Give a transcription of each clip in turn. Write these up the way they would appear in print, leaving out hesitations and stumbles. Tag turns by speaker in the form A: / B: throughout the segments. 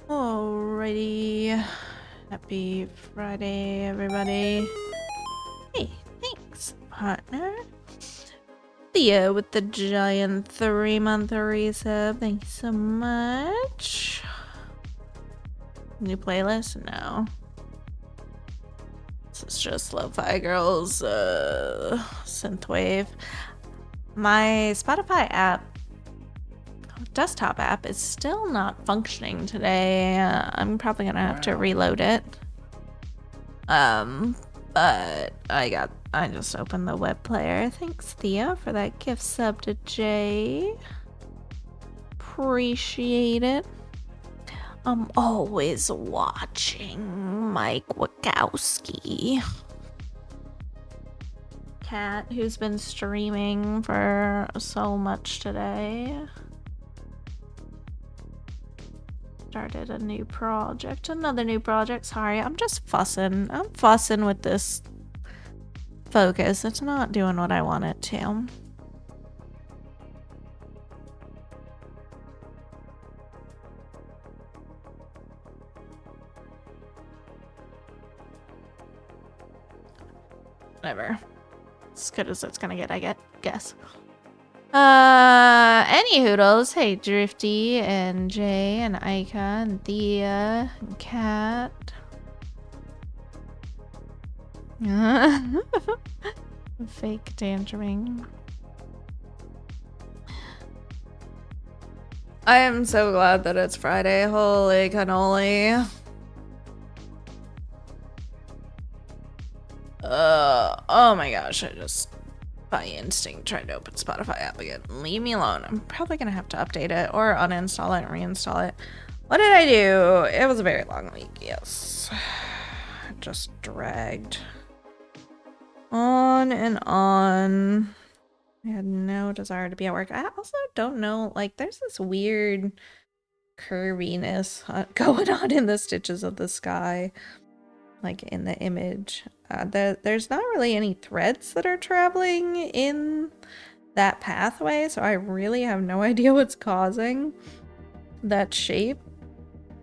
A: Alrighty. Happy Friday, everybody. Hey, thanks, partner. Theo with the giant 3-month resub. Thank you so much. New playlist? No. This is just Lo-Fi Girls, synthwave. My Spotify app, desktop app, is still not functioning today. I'm probably gonna have to reload it. But I just opened the web player. Thanks, Theo, for that gift sub to Jay. Appreciate it. I'm always watching Mike Wachowski. Cat, who's been streaming for so much today. Started a new project. Another new project. Sorry, I'm just fussing. I'm fussing with this focus. It's not doing what I want it to. Whatever. As good as it's gonna get, I guess. Any hoodles. Hey, Drifty and Jay and Aika and Thea and Kat. Fake tangerine. I am so glad that it's Friday. Holy cannoli. Oh my gosh, I just by instinct tried to open Spotify app again. Leave me alone. I'm probably gonna have to update it or uninstall it and reinstall it. What did I do? It was a very long week, yes. Just dragged on and on. I had no desire to be at work. I also don't know, like, there's this weird curviness going on in the stitches of the sky, like in the image. There's not really any threads that are traveling in that pathway, so I really have no idea what's causing that shape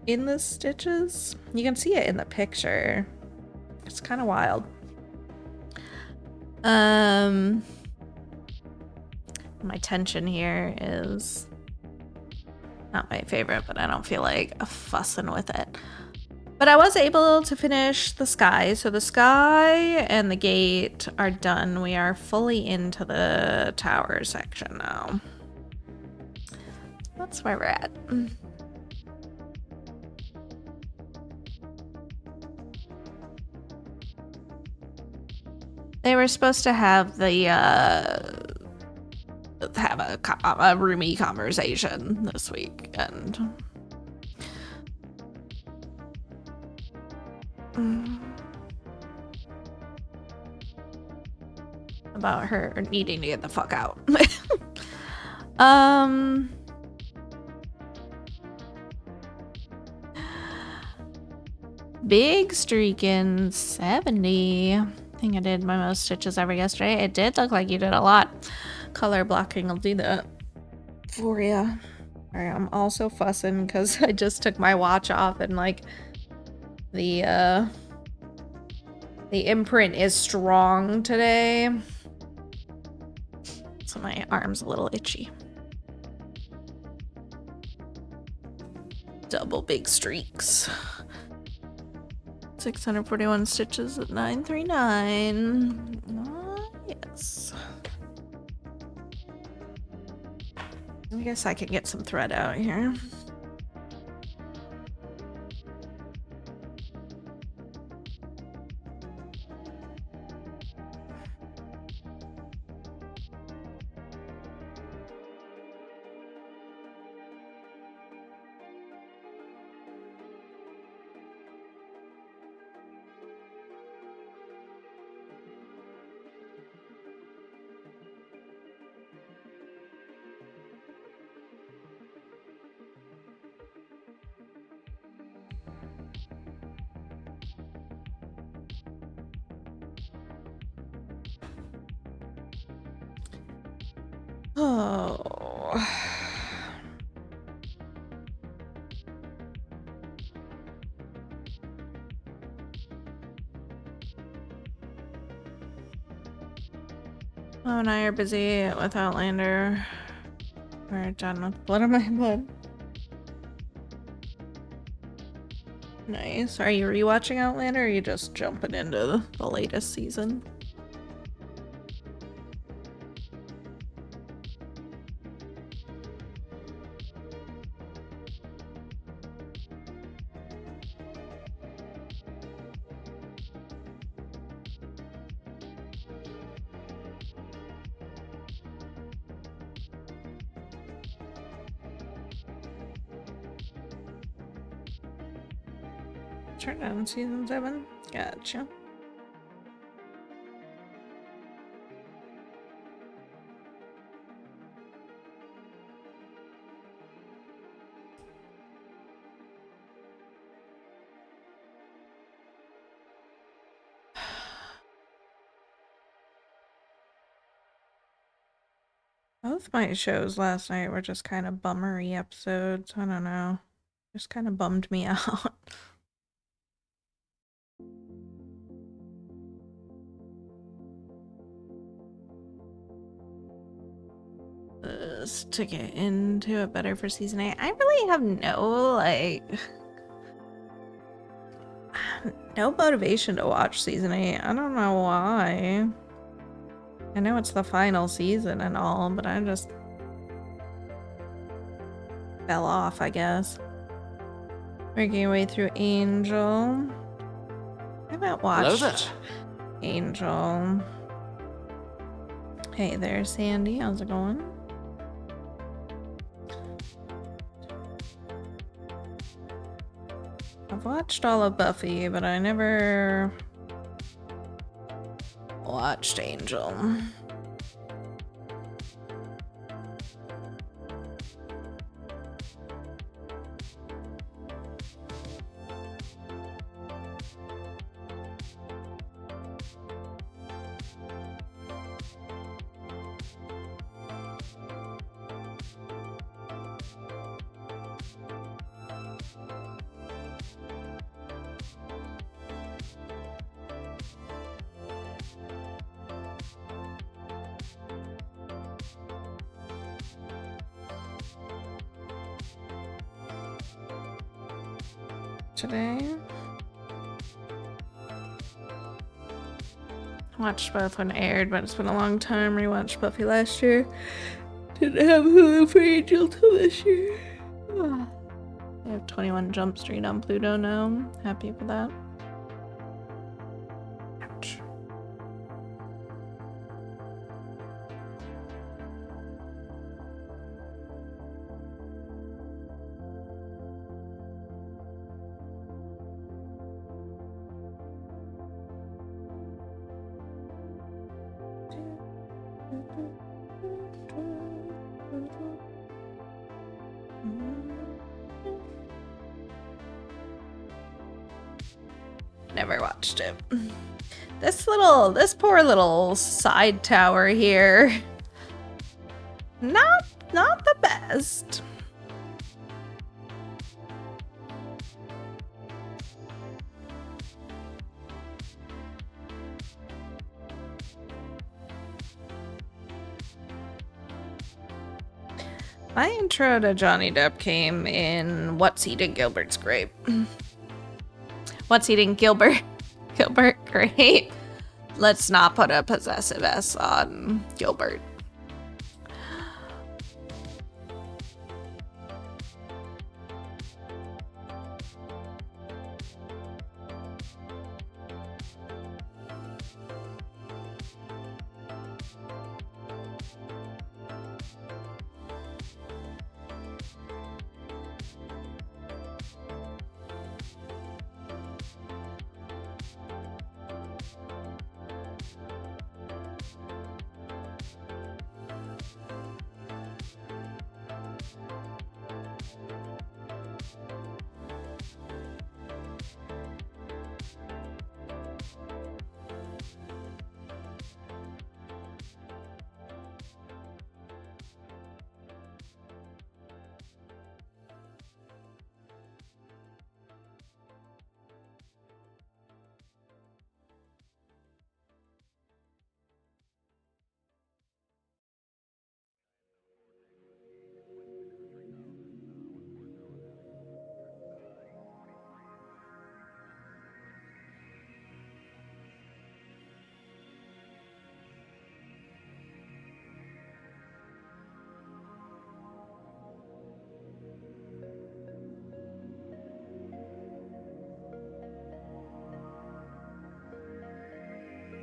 A: in the stitches. You can see it in the picture. It's kind of wild. My tension here is not my favorite, but I don't feel like fussing with it. But I was able to finish the sky. So the sky and the gate are done. We are fully into the tower section now. That's where we're at. They were supposed to have the have a roomy conversation this week, and about her needing to get the fuck out. Big streaking 70. I think I did my most stitches ever yesterday. It did look like you did a lot. Color blocking will do that for you. Alright, I'm also fussing because I just took my watch off and like the imprint is strong today. So my arm's a little itchy. Double big streaks. 641 stitches at 939. Yes. I guess I can get some thread out here. Oh. Mom and I are busy with Outlander. We're done with Blood of My Blood. Nice. Are you rewatching Outlander or are you just jumping into the latest season? Turn down season 7. Gotcha. Both my shows last night were just kind of bummery episodes. I don't know. Just kind of bummed me out. Just to get into it better for season 8. I really have no motivation to watch season 8. I don't know why. I know it's the final season and all, but I just fell off, I guess. Working your way through Angel. I haven't watched Angel. Hey there, Sandy. How's it going? I've watched all of Buffy, but I never watched Angel. Today. Watched both when aired, but it's been a long time. Rewatched Buffy last year. Didn't have Hulu for Angel till this year. I have 21 Jump Street on Pluto now. Happy with that. Ouch. Never watched it. This poor little side tower here. Not the best. My intro to Johnny Depp came in What's Eating Gilbert's Grape. What's Eating Gilbert Grape? Let's not put a possessive S on Gilbert.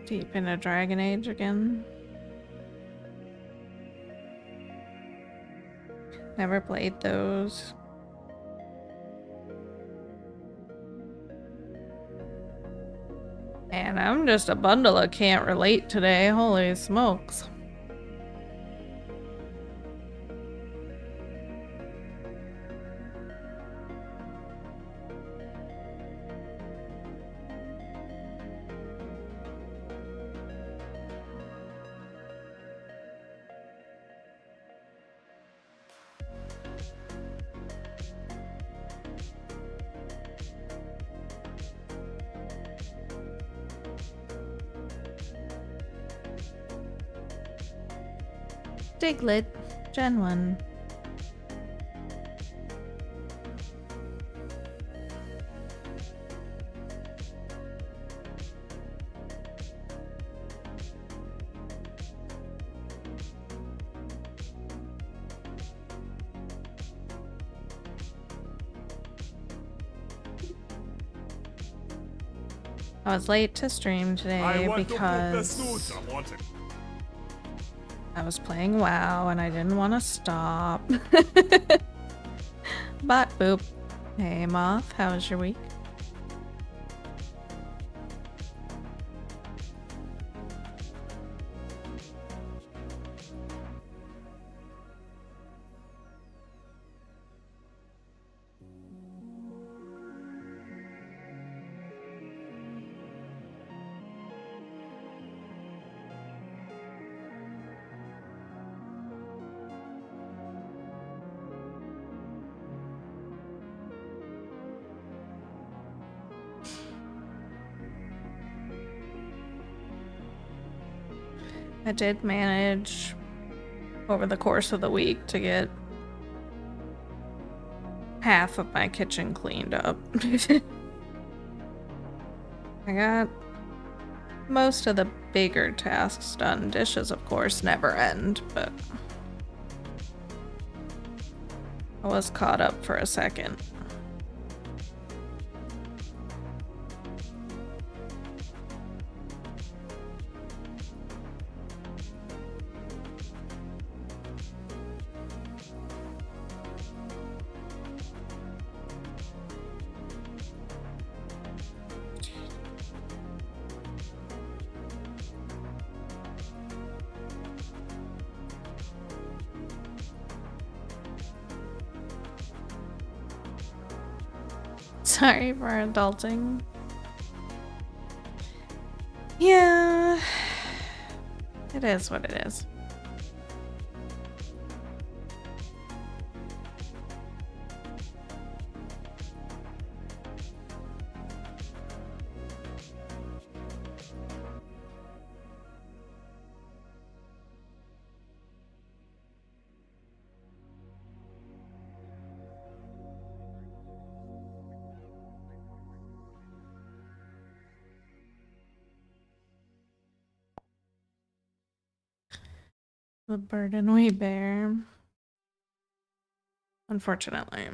A: Deep into Dragon Age again. Never played those. And I'm just a bundle of can't relate today. Holy smokes. Diglett, Gen 1. I was late to stream today because I was playing WoW and I didn't want to stop. But boop. Hey Moth, how was your week? I did manage over the course of the week to get half of my kitchen cleaned up. I got most of the bigger tasks done. Dishes, of course, never end, but I was caught up for a second. Sorry for adulting. Yeah, it is what it is. The burden we bear. Unfortunately.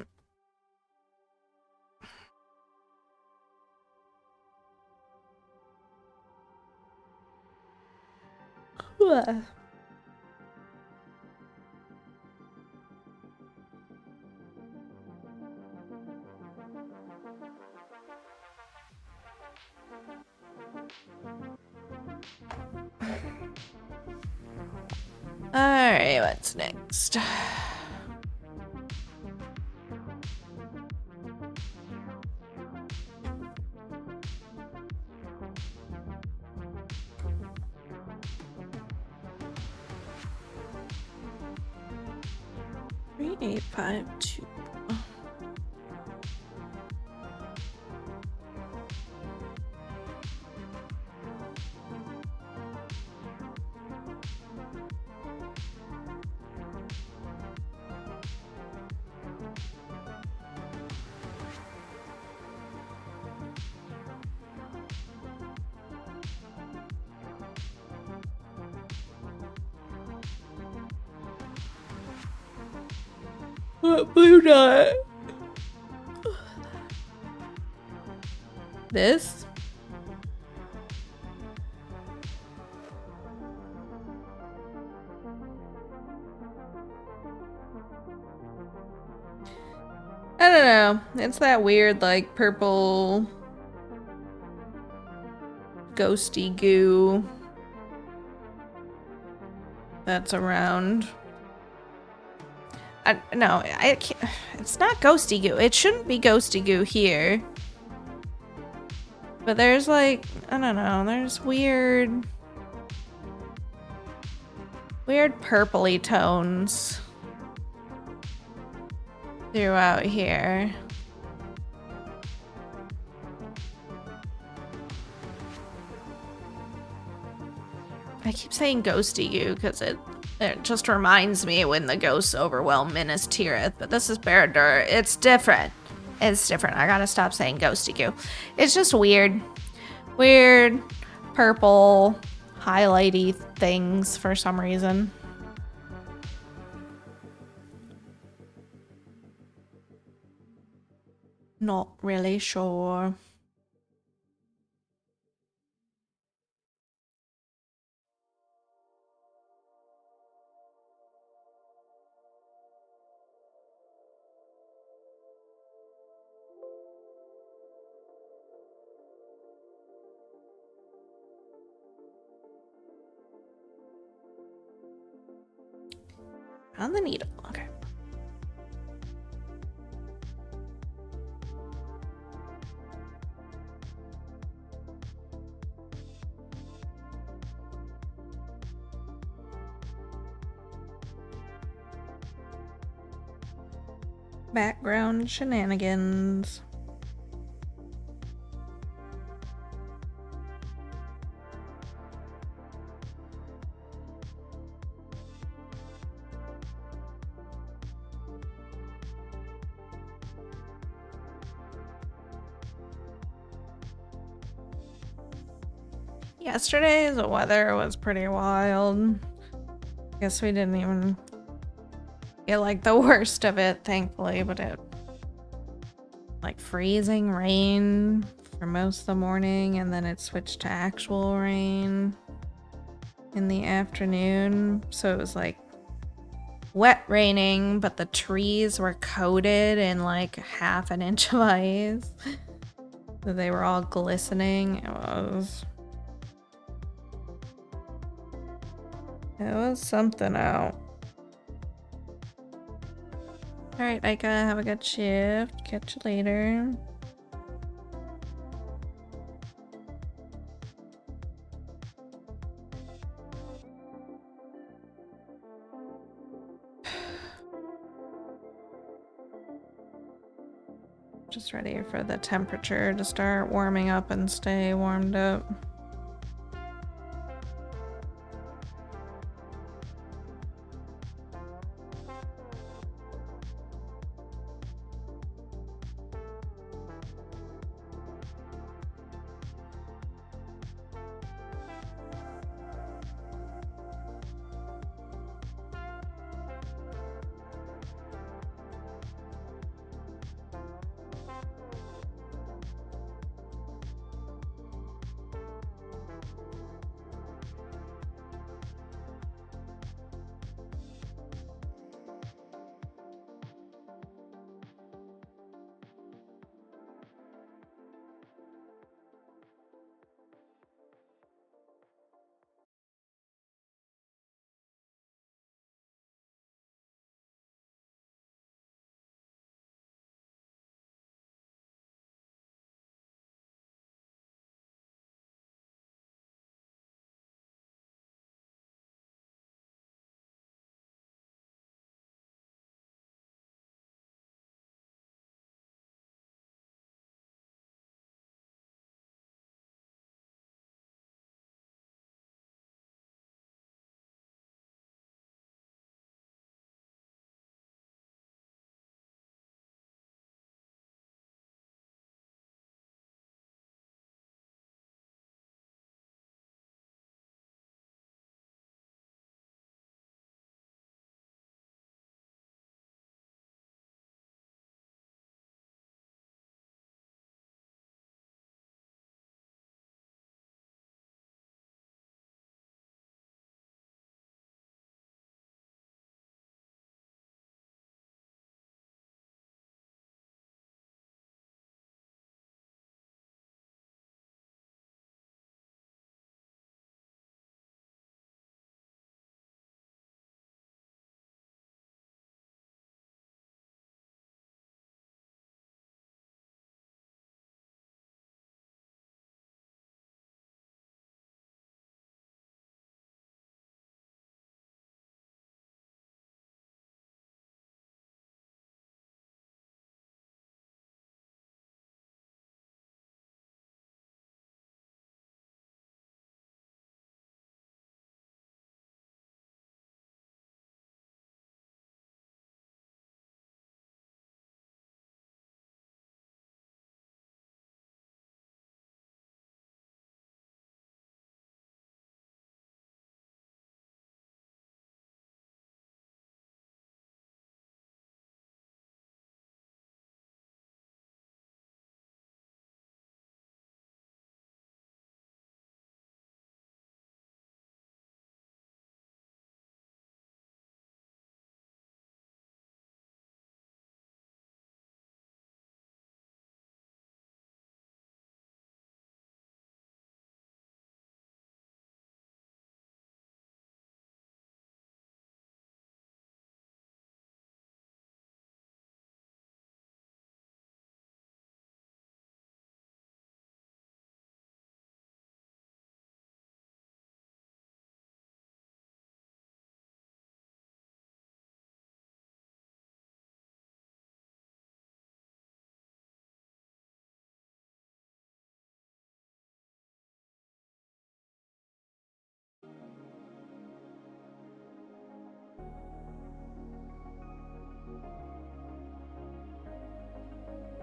A: Ugh. Alright, what's next? Three, 8, 5, 2. What blue dot? This? know. It's that weird, like, purple ghosty goo that's around. No, I can't. It's not ghosty goo. It shouldn't be ghosty goo here. But there's like, I don't know, there's weird purpley tones throughout here. I keep saying ghosty goo because it just reminds me when the ghosts overwhelm Minas Tirith, but this is Barad-dûr. It's different. It's different. I gotta stop saying ghosty goo. It's just weird. Weird purple highlighty things for some reason. Not really sure. On the needle. Okay. Background shenanigans. Yesterday's weather was pretty wild. Guess we didn't even get like the worst of it, thankfully, but it like freezing rain for most of the morning, and then it switched to actual rain in the afternoon. So it was like wet raining, but the trees were coated in like half an inch of ice. So they were all glistening. It was something out. Alright, Ika, have a good shift. Catch you later. Just ready for the temperature to start warming up and stay warmed up.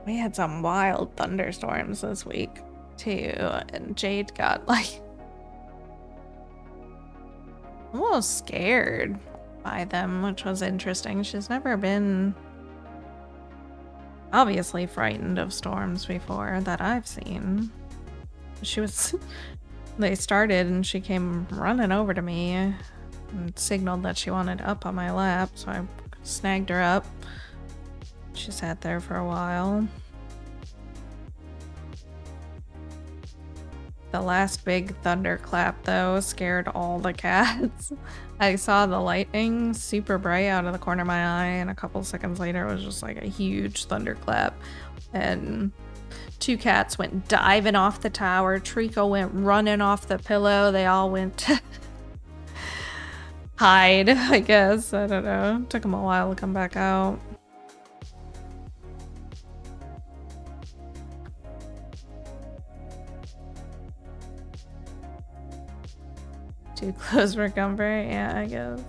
A: We had some wild thunderstorms this week too, and Jade got like almost scared by them, which was interesting. She's never been obviously frightened of storms before that I've seen. She was they started and she came running over to me and signaled that she wanted up on my lap, so I snagged her up. She sat there for a while. The last big thunderclap, though, scared all the cats. I saw the lightning super bright out of the corner of my eye, and a couple seconds later it was just like a huge thunderclap. And 2 cats went diving off the tower. Trico went running off the pillow. They all went to hide, I guess. I don't know. Took them a while to come back out. Too close for comfort? Yeah, I guess.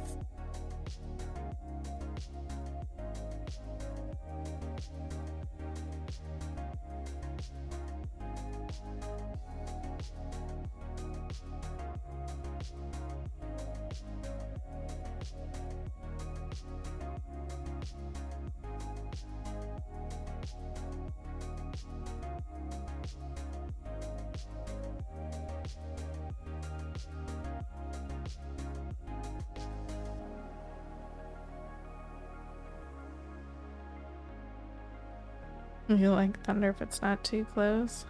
A: You like thunder if it's not too close?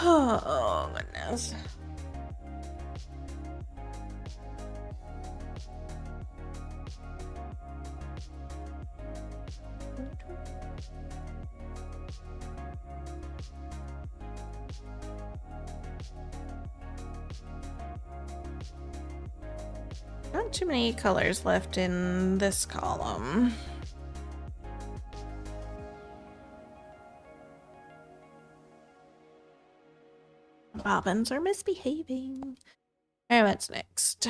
A: Oh, goodness. Not too many colors left in this column. Robins are misbehaving. Alright, what's next?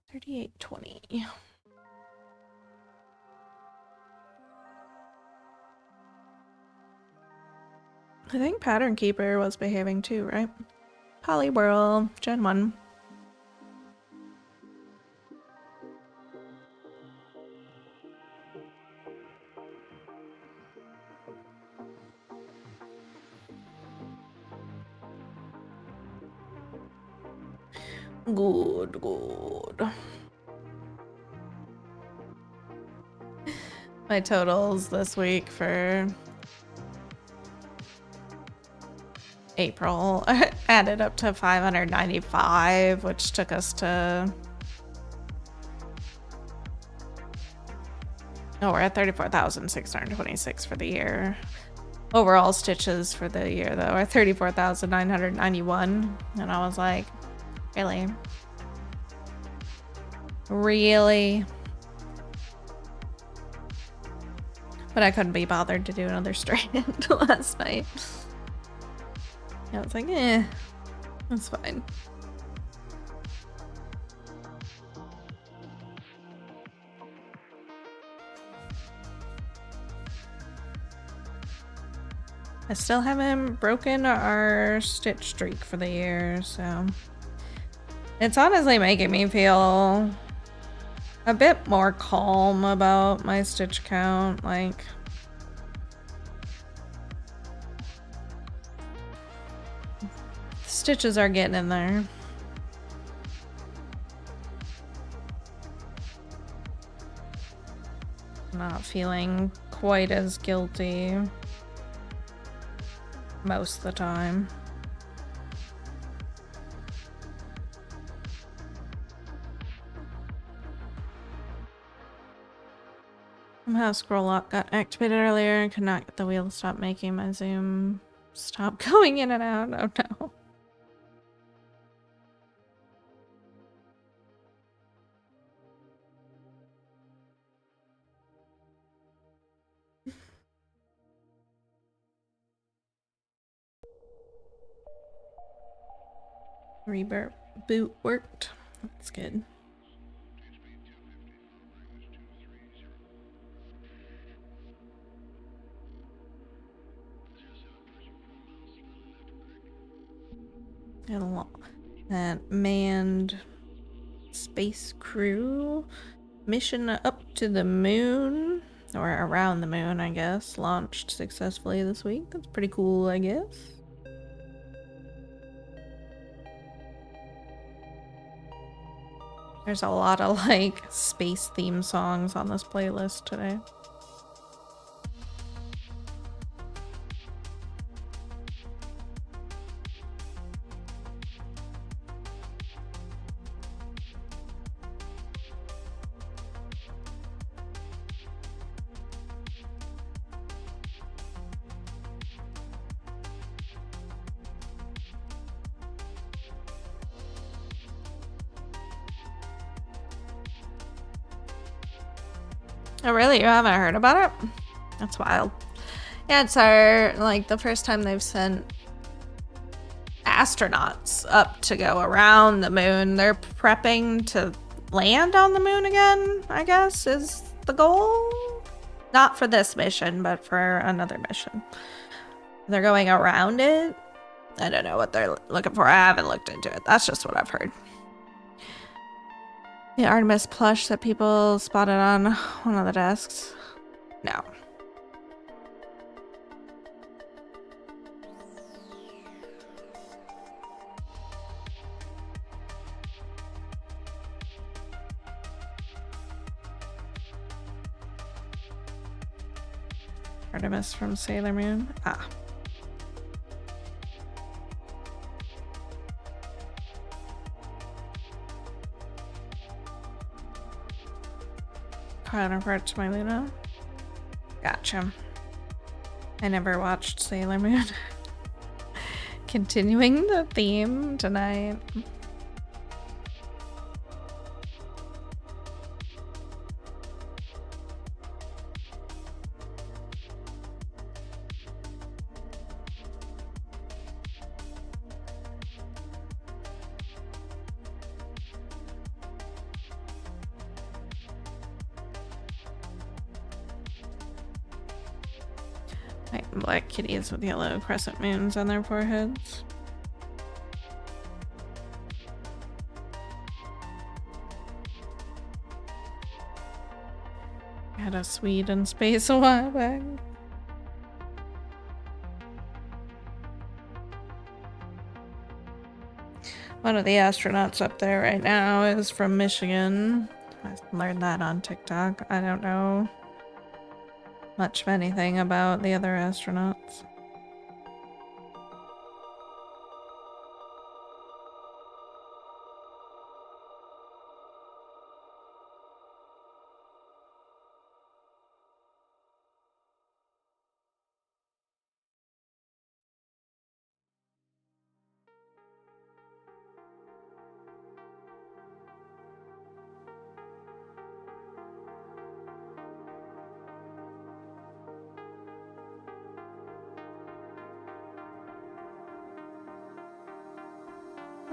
A: 3820. I think Pattern Keeper was behaving too, right? Poliwhirl, Gen 1. Good, good. My totals this week for April added up to 595, which took us to... Oh, we're at 34,626 for the year. Overall stitches for the year, though, are 34,991. And I was like, really? Really? But I couldn't be bothered to do another strand last night. I was like, that's fine. I still haven't broken our stitch streak for the year, so It's honestly making me feel a bit more calm about my stitch count, like... Stitches are getting in there. Not feeling quite as guilty most of the time. Somehow scroll lock got activated earlier and could not get the wheel to stop making my zoom stop going in and out. Oh no. Reboot worked. That's good. That manned space crew mission up to the moon, or around the moon, I guess, launched successfully this week. That's pretty cool, I guess. There's a lot of like space theme songs on this playlist today. Oh really? You haven't heard about it? That's wild. Yeah, it's like the first time they've sent astronauts up to go around the moon. They're prepping to land on the moon again, I guess, is the goal. Not for this mission, but for another mission. They're going around it. I don't know what they're looking for. I haven't looked into it. That's just what I've heard. The Artemis plush that people spotted on one of the desks. No. Artemis from Sailor Moon. Ah. Counterpart to my Luna. Gotcha. I never watched Sailor Moon. Continuing the theme tonight. Black kitties with yellow crescent moons on their foreheads. I had a Swede in space a while back. One of the astronauts up there right now is from Michigan. I learned that on TikTok. I don't know much of anything about the other astronauts.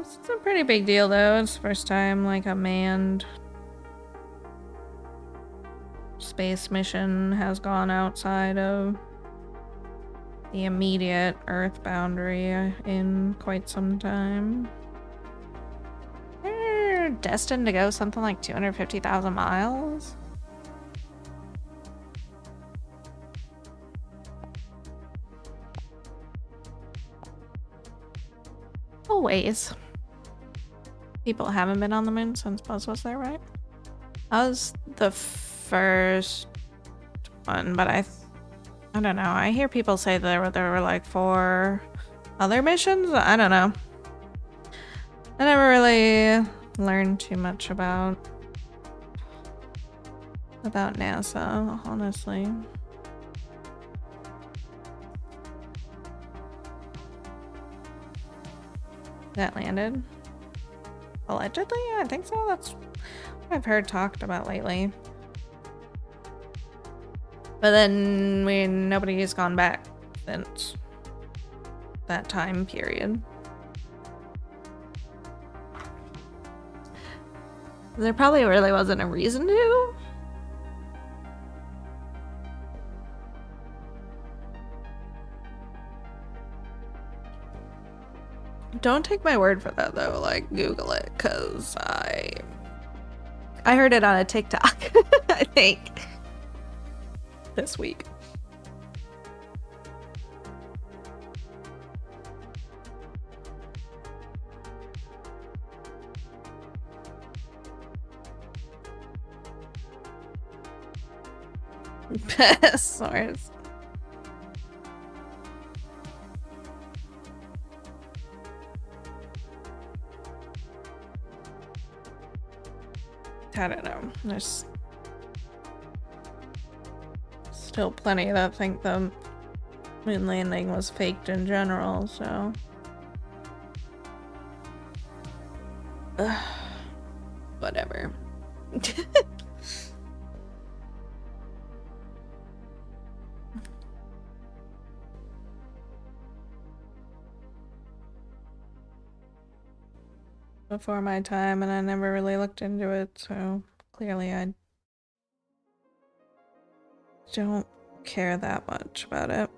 A: It's a pretty big deal though. It's the first time like a manned space mission has gone outside of the immediate Earth boundary in quite some time. destined to go something like 250,000 miles? Always. People haven't been on the moon since Buzz was there, right? That was the first one, but I don't know. I hear people say there were like 4 other missions. I don't know. I never really learned too much about NASA, honestly. That landed. Allegedly? I think so. That's what I've heard talked about lately. But then nobody's gone back since that time period. There probably really wasn't a reason to. Don't take my word for that though, like Google it, cause I heard it on a TikTok, I think, this week. Source. I don't know. There's still plenty that think the moon landing was faked in general, so. Whatever. Before my time, and I never really looked into it, so clearly I don't care that much about it.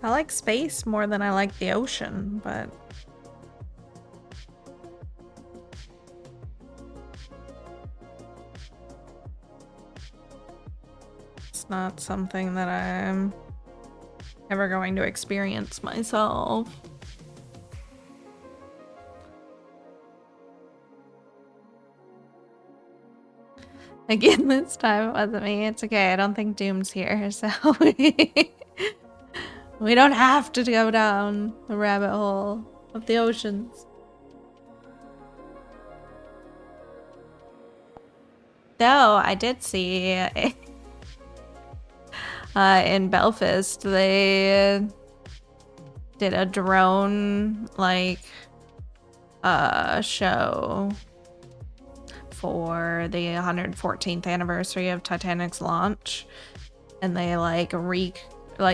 A: I like space more than I like the ocean, but it's not something that I'm ever going to experience myself. Again, this time it wasn't me. It's okay. I don't think Doom's here, so we don't have to go down the rabbit hole of the oceans. Though I did see in Belfast they did a drone like show for the 114th anniversary of Titanic's launch, and they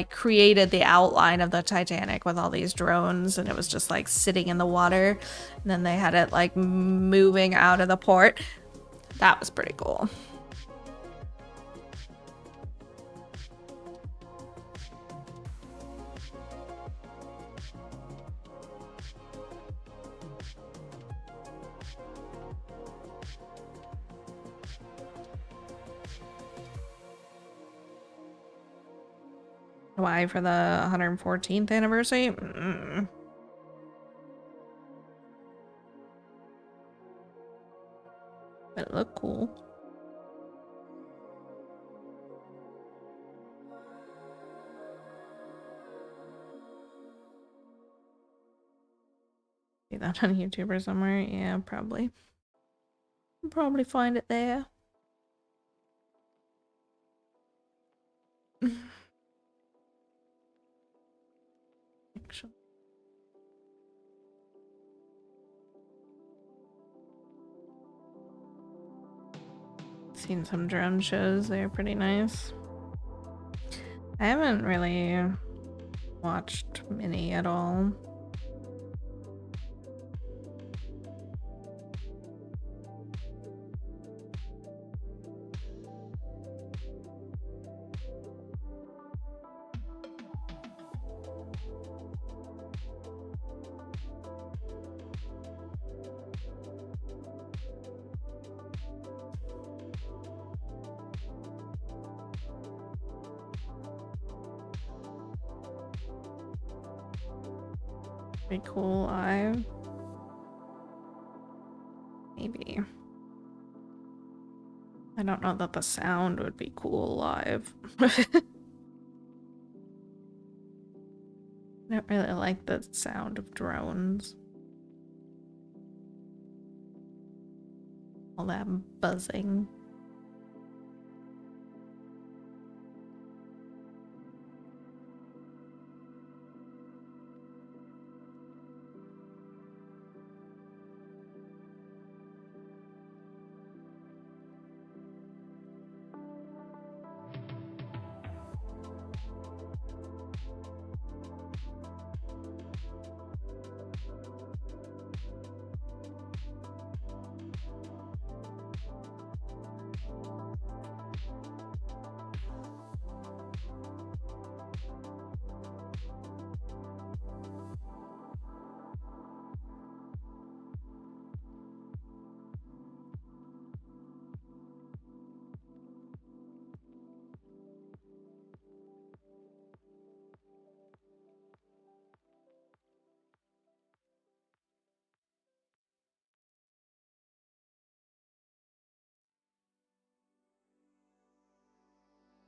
A: created the outline of the Titanic with all these drones, and it was just like sitting in the water, and then they had it like moving out of the port. That was pretty cool. Why, for the 114th anniversary? But it looked cool. See that on YouTube or somewhere? Yeah, probably. You'll probably find it there. Actually. Seen some drone shows, they're pretty nice. I haven't really watched many at all. Be cool live. Maybe. I don't know that the sound would be cool live. I don't really like the sound of drones. All that buzzing.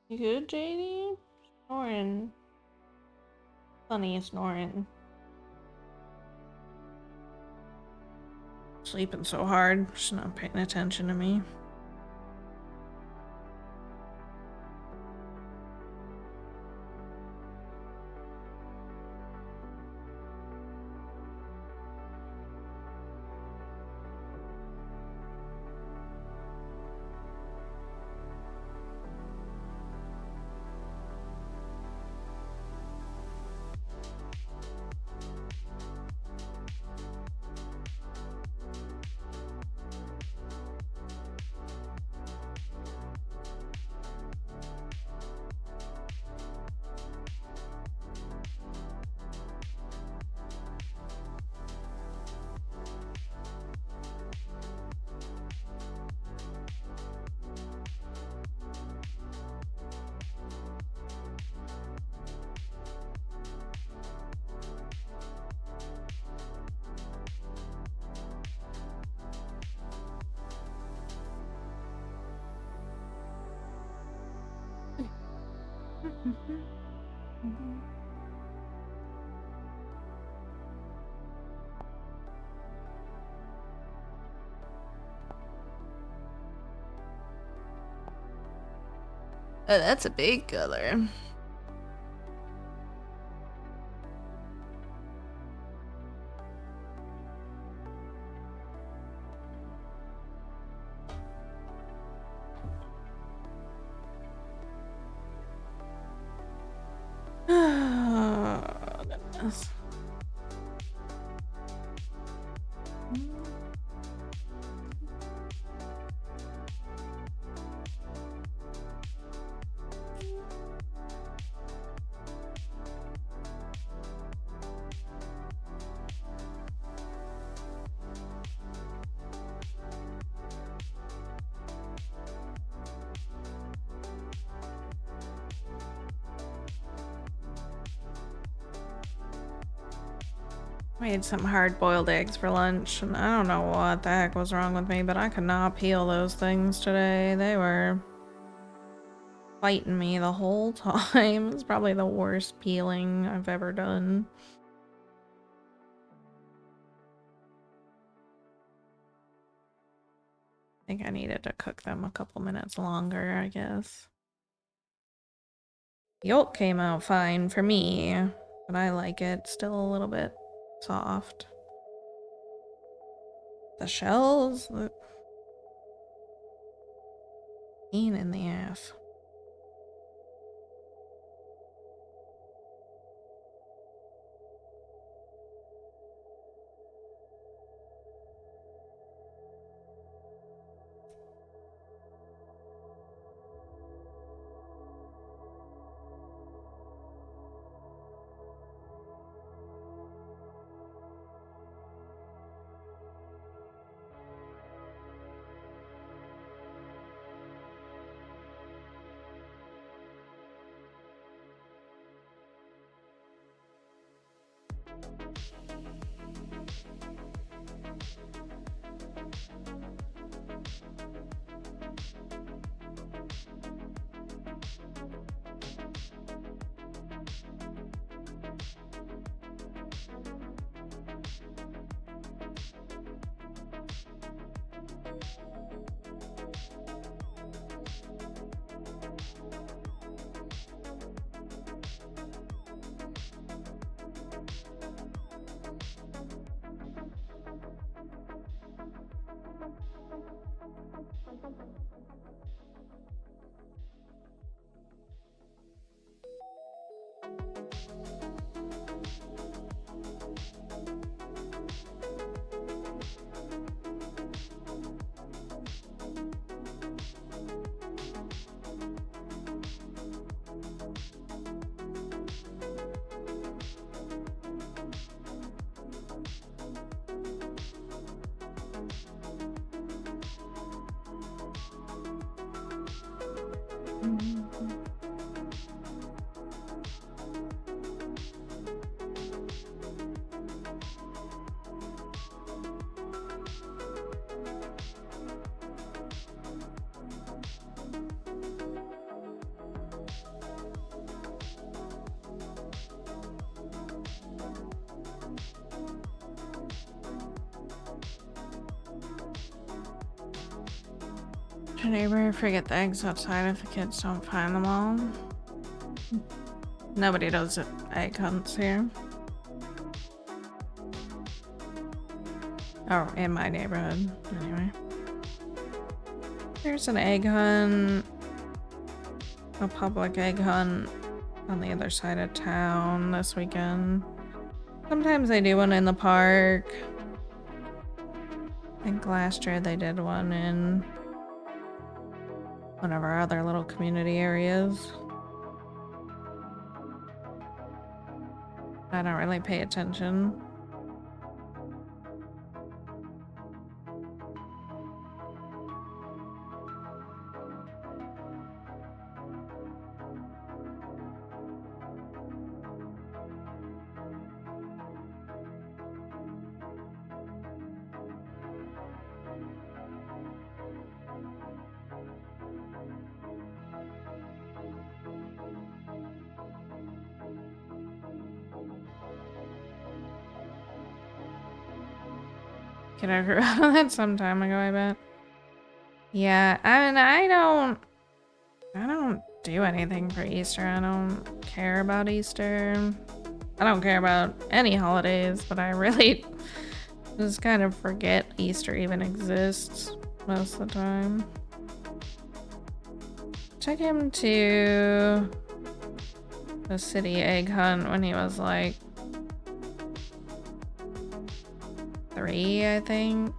A: You good, JD? Snoring. Funny snoring. Sleeping so hard, she's not paying attention to me. Oh, that's a big color. Oh, goodness. Made some hard-boiled eggs for lunch, and I don't know what the heck was wrong with me, but I could not peel those things today. They were fighting me the whole time. It's probably the worst peeling I've ever done. think I needed to cook them a couple minutes longer, I guess. Yolk came out fine for me, but I like it still a little bit soft. The shells look pain in the ass. Should neighbor forget the eggs outside if the kids don't find them all? Nobody does egg hunts here. Oh, in my neighborhood, anyway. There's an egg hunt, a public egg hunt on the other side of town this weekend. Sometimes they do one in the park. I think last year they did one in one of our other little community areas. I don't really pay attention. Could I grew out of that some time ago, I bet. Yeah, I mean, I don't do anything for Easter. I don't care about Easter. I don't care about any holidays, but I really just kind of forget Easter even exists most of the time. Took him to the city egg hunt when he was like 3, I think.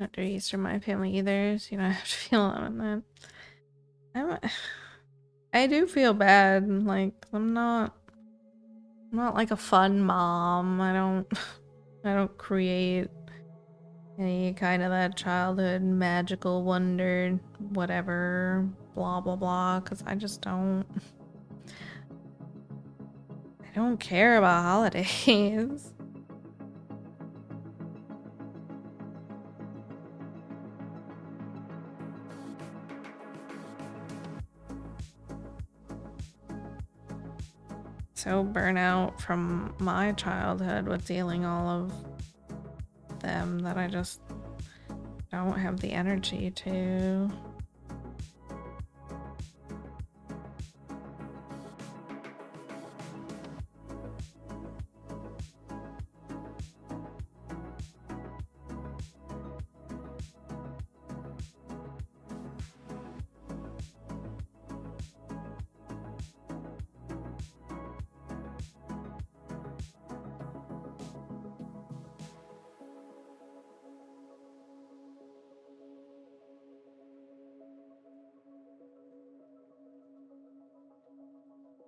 A: Not do Easter in my family either, so you don't have to feel on that. I do feel bad. Like I'm not like a fun mom. I don't create any kind of that childhood magical wonder, whatever, blah blah blah. Because I just don't. I don't care about holidays. So burnout from my childhood with dealing all of them that I just don't have the energy to.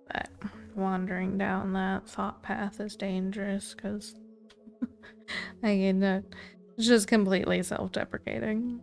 A: But wandering down that thought path is dangerous because I get it's just completely self-deprecating.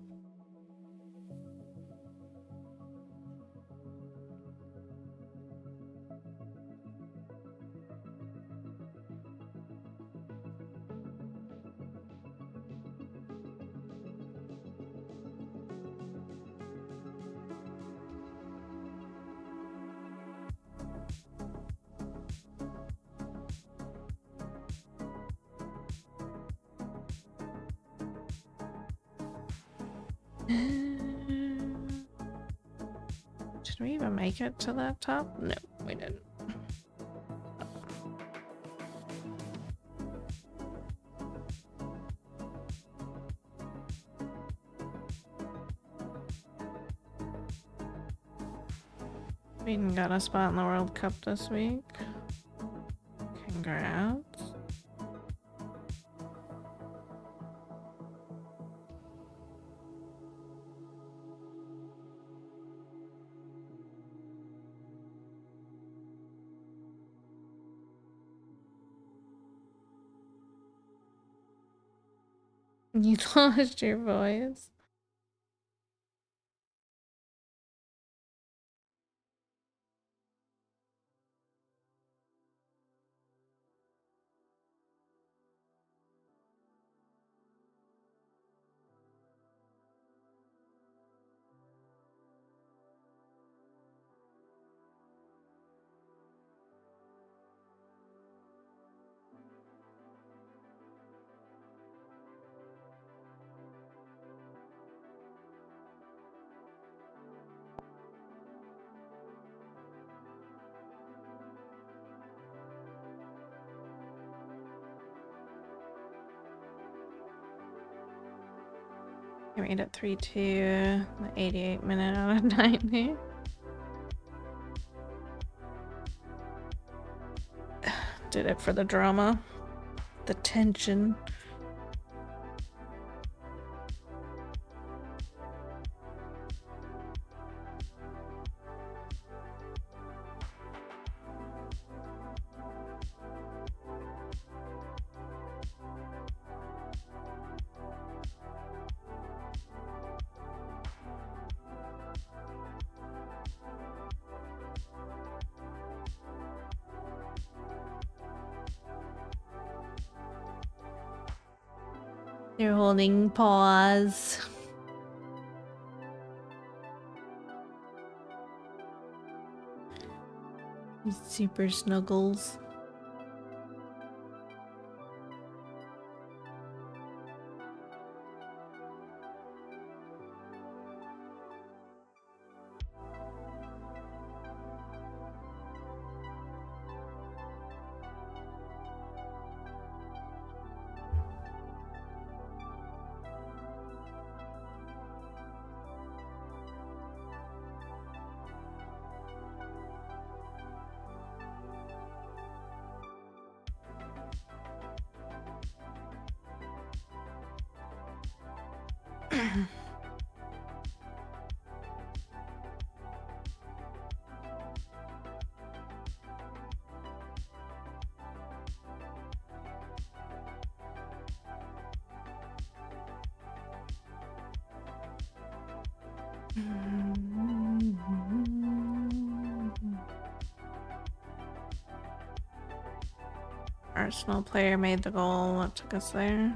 A: Did we even make it to that top? No, we didn't. We even got a spot in the World Cup this week. Congrats. You lost your voice. I made it 3-2, the 88 minute out of 90. Did it for the drama, the tension. They're holding pause. Super snuggles. Arsenal player made the goal. What took us there?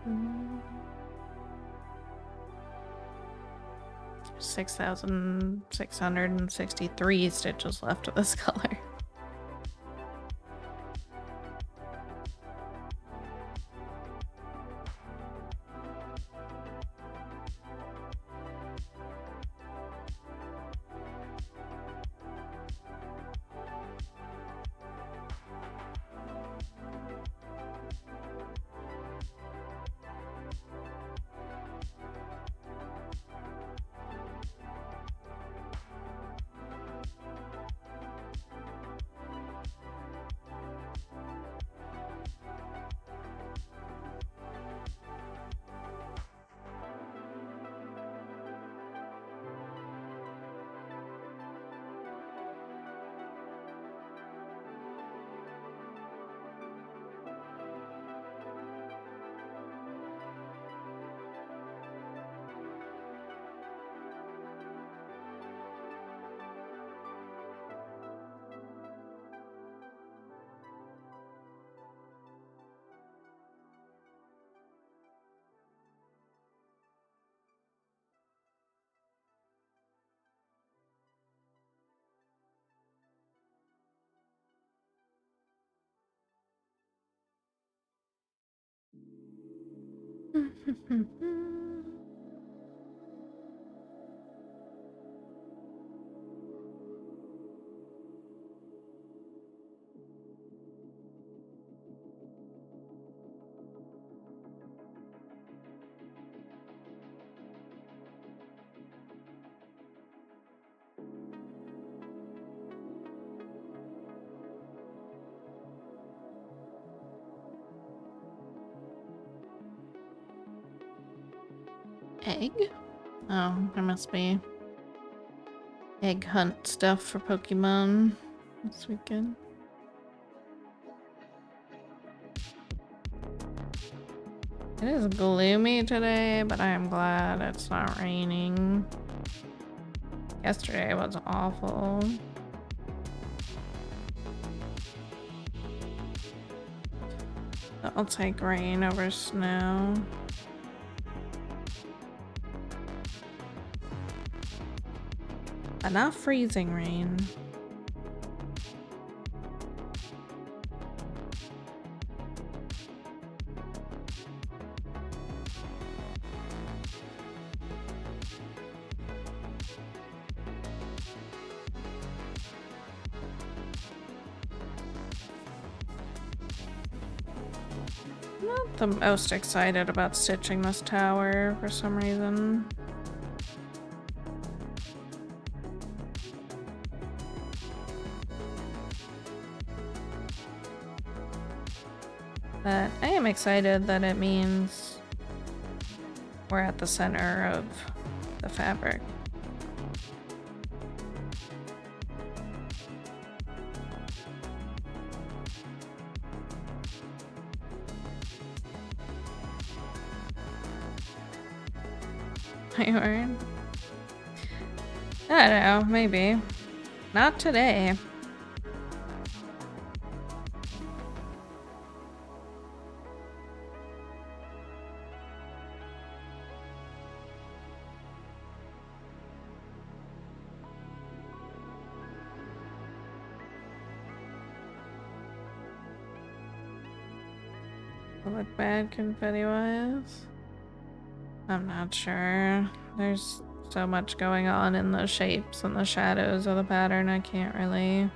A: Mm. 6,663 stitches left of this color. Egg? Oh, there must be egg hunt stuff for Pokemon this weekend. It is gloomy today, but I am glad it's not raining. Yesterday was awful. I'll take rain over snow. But not freezing rain. I'm not the most excited about stitching this tower for some reason. But I am excited that it means we're at the center of the fabric. You weren't? I don't know, maybe. Not today. Look bad confetti-wise? I'm not sure. There's so much going on in the shapes and the shadows of the pattern, I can't really...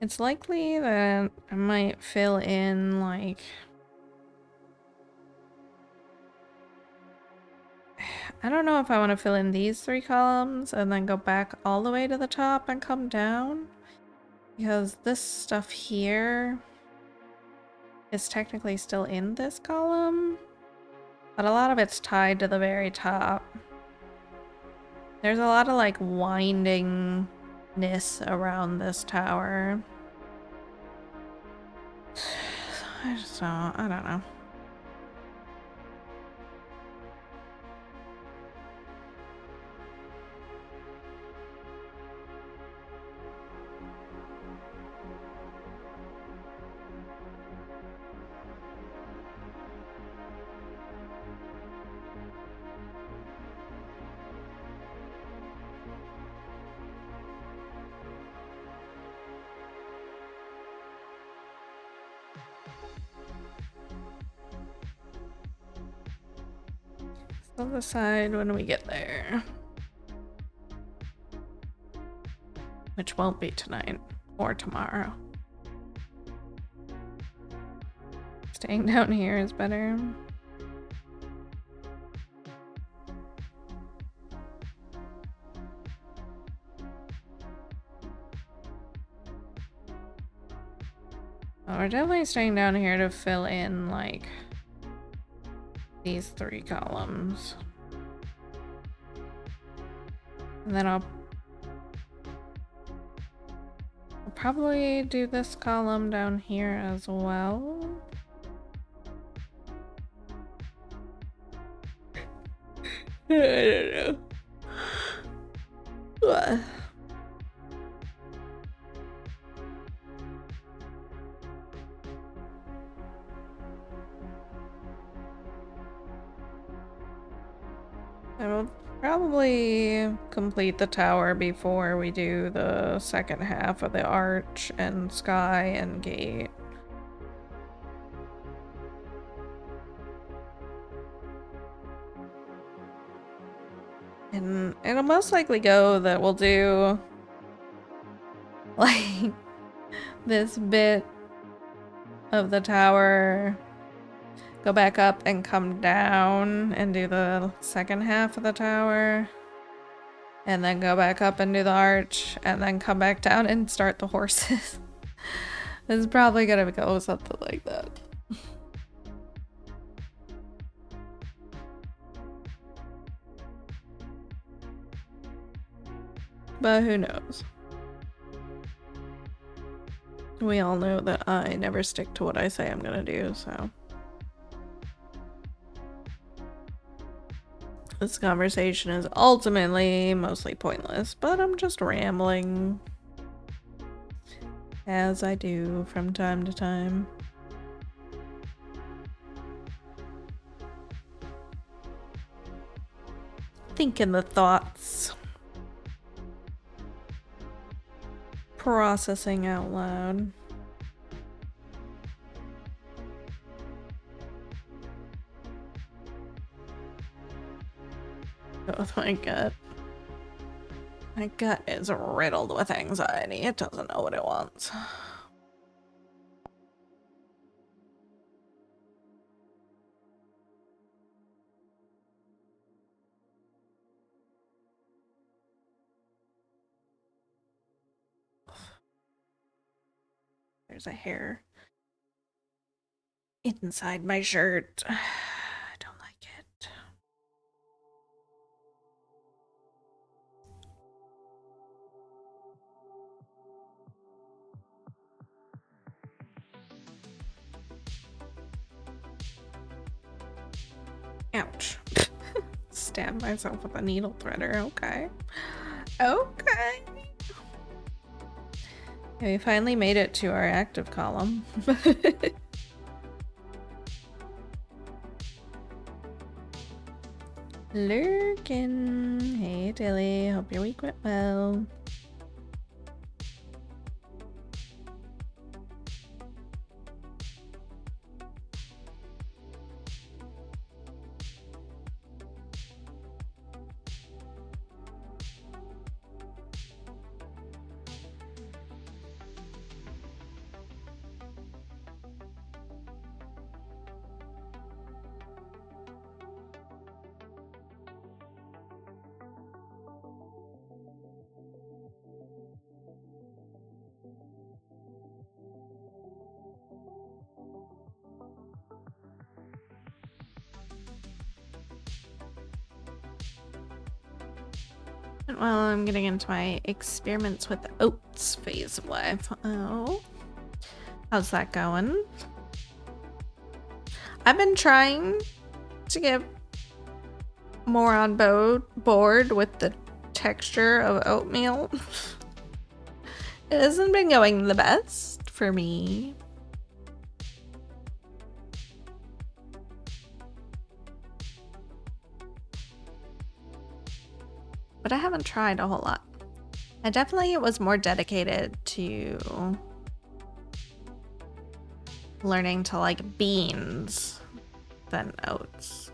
A: It's likely that I might fill in, like... I don't know if I want to fill in these 3 columns and then go back all the way to the top and come down. Because this stuff here is technically still in this column. But a lot of it's tied to the very top. There's a lot of, like, windingness around this tower. I don't know. We'll decide when we get there. Which won't be tonight or tomorrow. Staying down here is better. Oh, we're definitely staying down here to fill in, like, these 3 columns. And then I'll probably do this column down here as well. I don't know. I will probably complete the tower before we do the second half of the arch and sky and gate. And it'll most likely go that we'll do like this bit of the tower, go back up and come down and do the second half of the tower, and then go back up and do the arch, and then come back down and start the horses. It's probably gonna go something like that. But who knows? We all know that I never stick to what I say I'm gonna do, so. This conversation is ultimately mostly pointless, but I'm just rambling. As I do from time to time. Thinking the thoughts. Processing out loud. Oh my god. My gut is riddled with anxiety. It doesn't know what it wants. There's a hair inside my shirt. I don't like it. Ouch. Stab myself with a needle threader. Okay. Okay. We finally made it to our active column. Lurkin. Hey Tilly, hope your week went well. Well, I'm getting into my experiments with oats phase of life. Oh, how's that going? I've been trying to get more on board with the texture of oatmeal. It hasn't been going the best for me. But I haven't tried a whole lot. I definitely was more dedicated to learning to like beans than oats.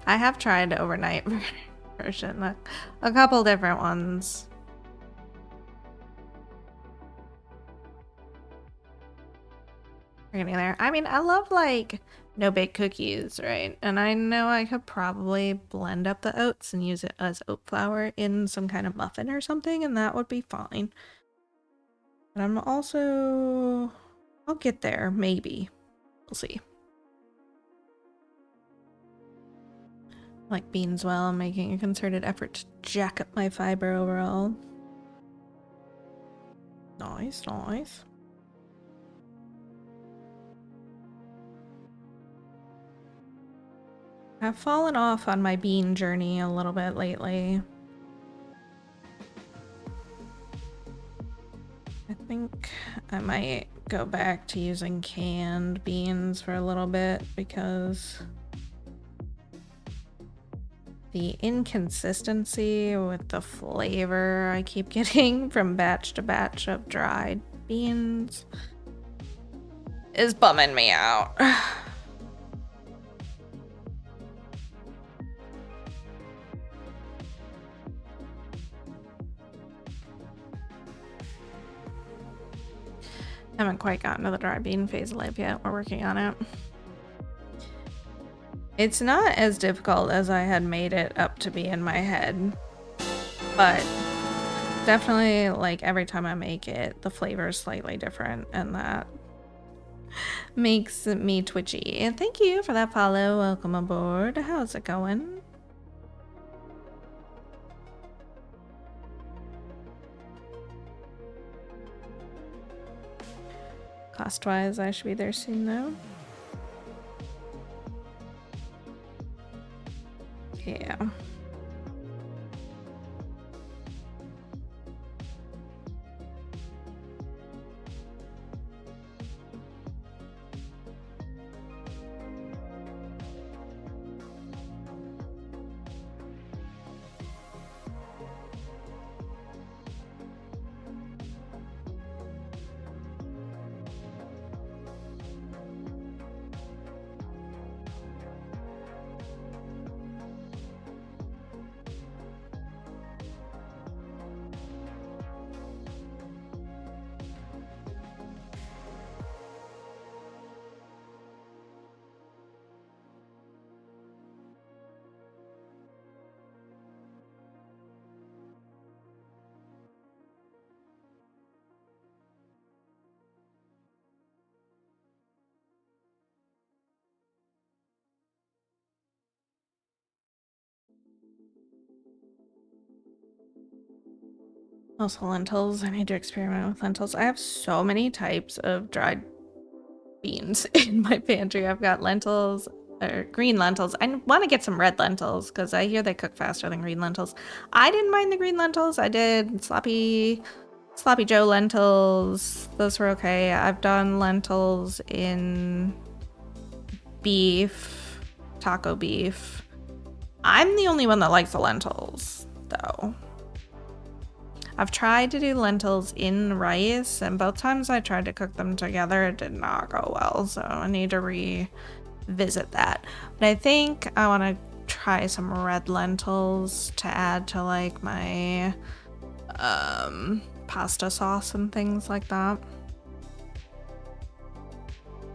A: I have tried overnight version, a couple different ones. We're getting there. I mean, I love like no-bake cookies, right? And I know I could probably blend up the oats and use it as oat flour in some kind of muffin or something, and that would be fine. But I'm also... I'll get there, maybe. We'll see. Like beans well, I'm making a concerted effort to jack up my fiber overall. Nice, nice. I've fallen off on my bean journey a little bit lately. I think I might go back to using canned beans for a little bit because the inconsistency with the flavor I keep getting from batch to batch of dried beans is bumming me out. Haven't quite gotten to the dry bean phase of life yet. We're working on it. It's not as difficult as I had made it up to be in my head, but definitely, like, every time I make it, the flavor is slightly different, and that makes me twitchy. And thank you for that follow. Welcome aboard. How's it going? Cost-wise, I should be there soon, though. Yeah. Also lentils. I need to experiment with lentils. I have so many types of dried beans in my pantry. I've got lentils, or green lentils. I want to get some red lentils because I hear they cook faster than green lentils. I didn't mind the green lentils. I did sloppy Joe lentils. Those were okay. I've done lentils in beef, taco beef. I'm the only one that likes the lentils, though. I've tried to do lentils in rice, and both times I tried to cook them together, it did not go well, so I need to revisit that. But I think I want to try some red lentils to add to, like, my pasta sauce and things like that.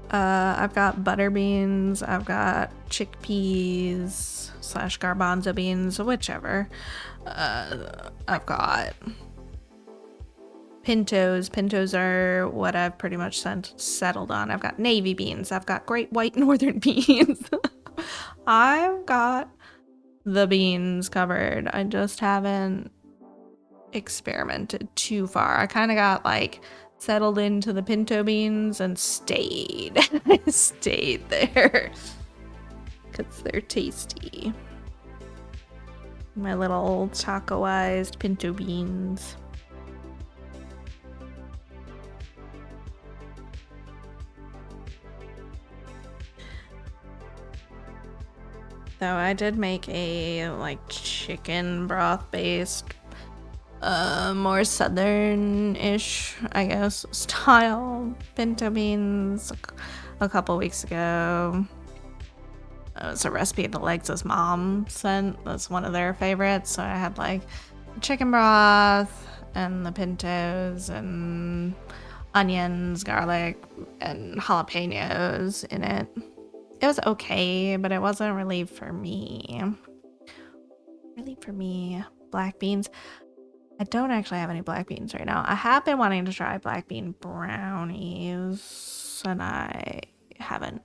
A: I've got butter beans, I've got chickpeas / garbanzo beans, whichever. I've got pintos. Pintos are what I've pretty much settled on. I've got navy beans. I've got great white northern beans. I've got the beans covered. I just haven't experimented too far. I kind of got, like, settled into the pinto beans and stayed. I stayed there because they're tasty. My little tacoized pinto beans. So I did make a, like, chicken broth based, more southern-ish, I guess, style pinto beans a couple weeks ago. It was a recipe that Legs' mom sent. That's one of their favorites. So I had, like, chicken broth and the pintos and onions, garlic, and jalapenos in it. It was okay, but it wasn't really for me. Black beans. I don't actually have any black beans right now. I have been wanting to try black bean brownies, and I haven't.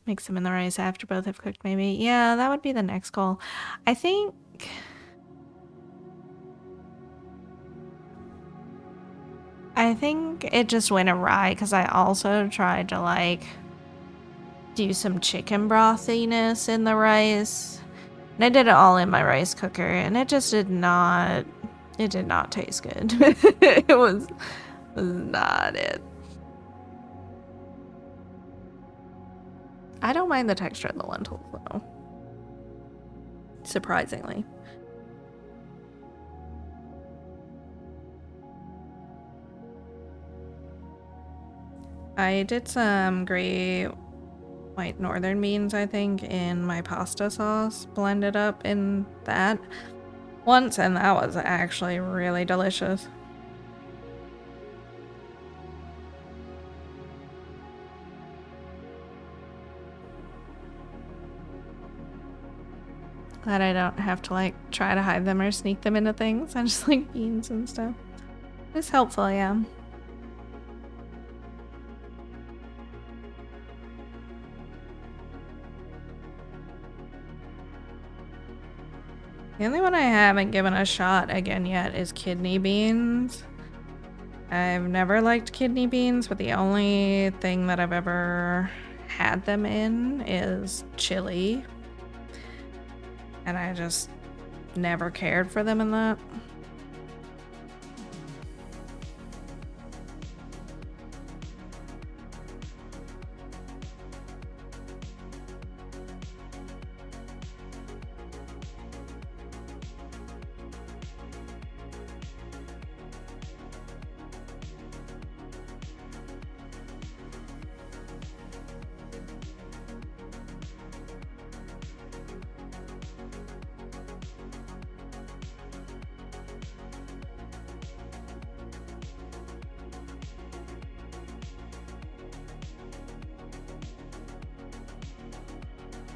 A: Mix them in the rice after both have cooked, maybe. Yeah, that would be the next goal. I think I think it just went awry because I also tried to like do some chicken brothiness in the rice. And I did it all in my rice cooker and it just did not taste good. It was not it. I don't mind the texture of the lentils though. Surprisingly. I did some great white northern beans, I think, in my pasta sauce, blended up in that once, and that was actually really delicious. Glad I don't have to like try to hide them or sneak them into things. I just like beans and stuff. It's helpful, yeah. The only one I haven't given a shot again yet is kidney beans. I've never liked kidney beans, but the only thing that I've ever had them in is chili. And I just never cared for them in that.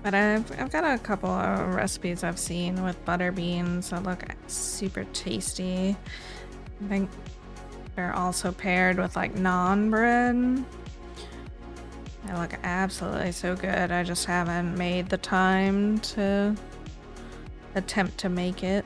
A: But I've got a couple of recipes I've seen with butter beans that look super tasty. I think they're also paired with like naan bread. They look absolutely so good. I just haven't made the time to attempt to make it.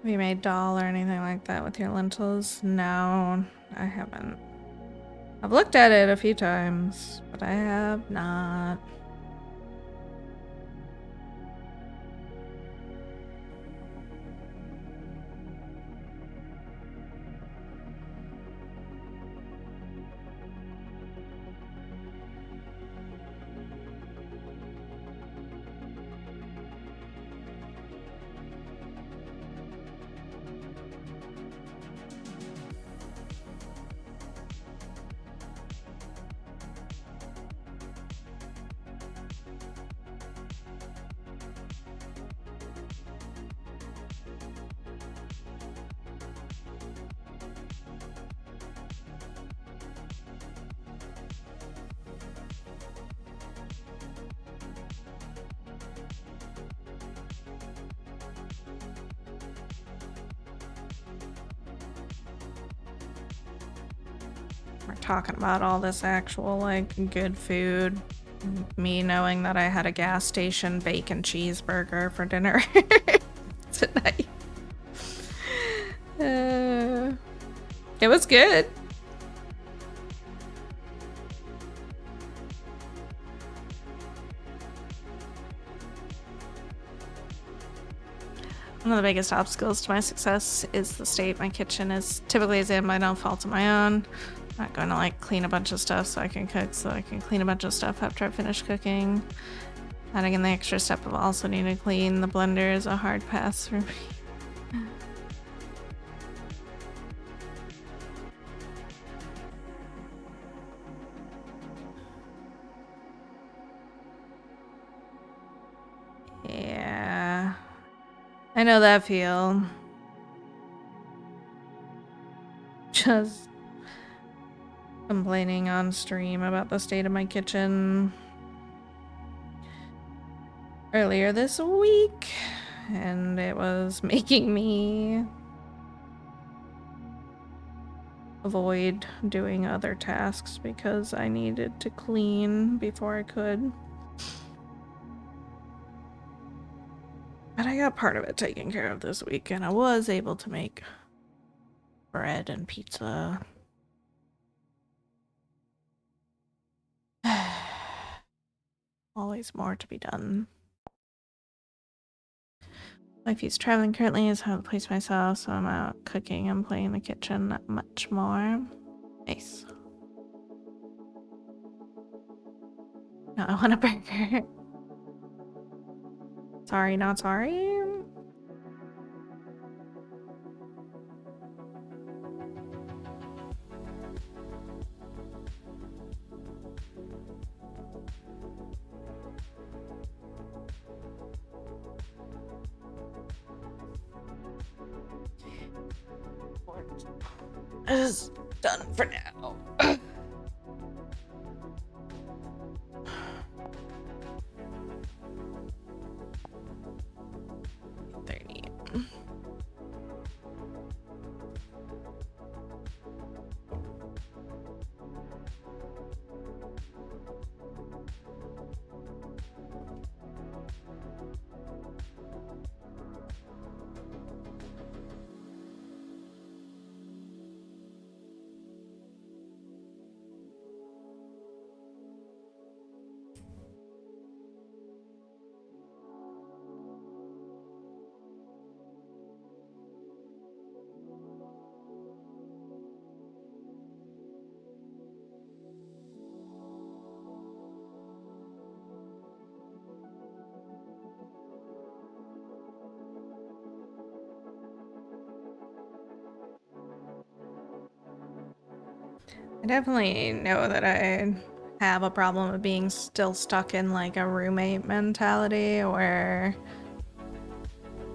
A: Have you made dal or anything like that with your lentils? No, I haven't. I've looked at it a few times, but I have not. We're talking about all this actual like good food. Me knowing that I had a gas station bacon cheeseburger for dinner tonight. It was good. One of the biggest obstacles to my success is the state my kitchen is typically is in by no fault of my own. I'm not going to like clean a bunch of stuff so I can cook, so I can clean a bunch of stuff after I finish cooking. Adding in the extra step of also needing to clean the blender is a hard pass for me. Yeah, I know that feel. Just complaining on stream about the state of my kitchen. earlier this week, and it was making me avoid doing other tasks because I needed to clean before I could. But I got part of it taken care of this week, and I was able to make bread and pizza. Always more to be done. Wifey's traveling currently, is how to place myself, so I'm out cooking and playing in the kitchen not much more. Nice. No, I want a burger. Sorry, not sorry. Is done for now. 30. I definitely know that I have a problem of being still stuck in like a roommate mentality where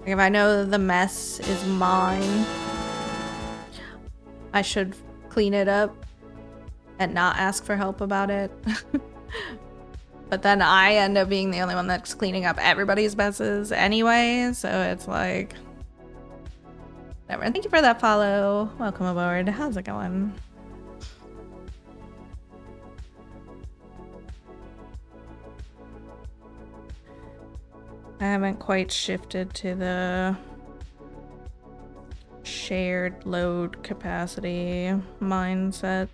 A: if I know the mess is mine, I should clean it up and not ask for help about it. But then I end up being the only one that's cleaning up everybody's messes anyway, so it's like whatever. Thank you for that follow. Welcome aboard. How's it going? I haven't quite shifted to the shared load capacity mindset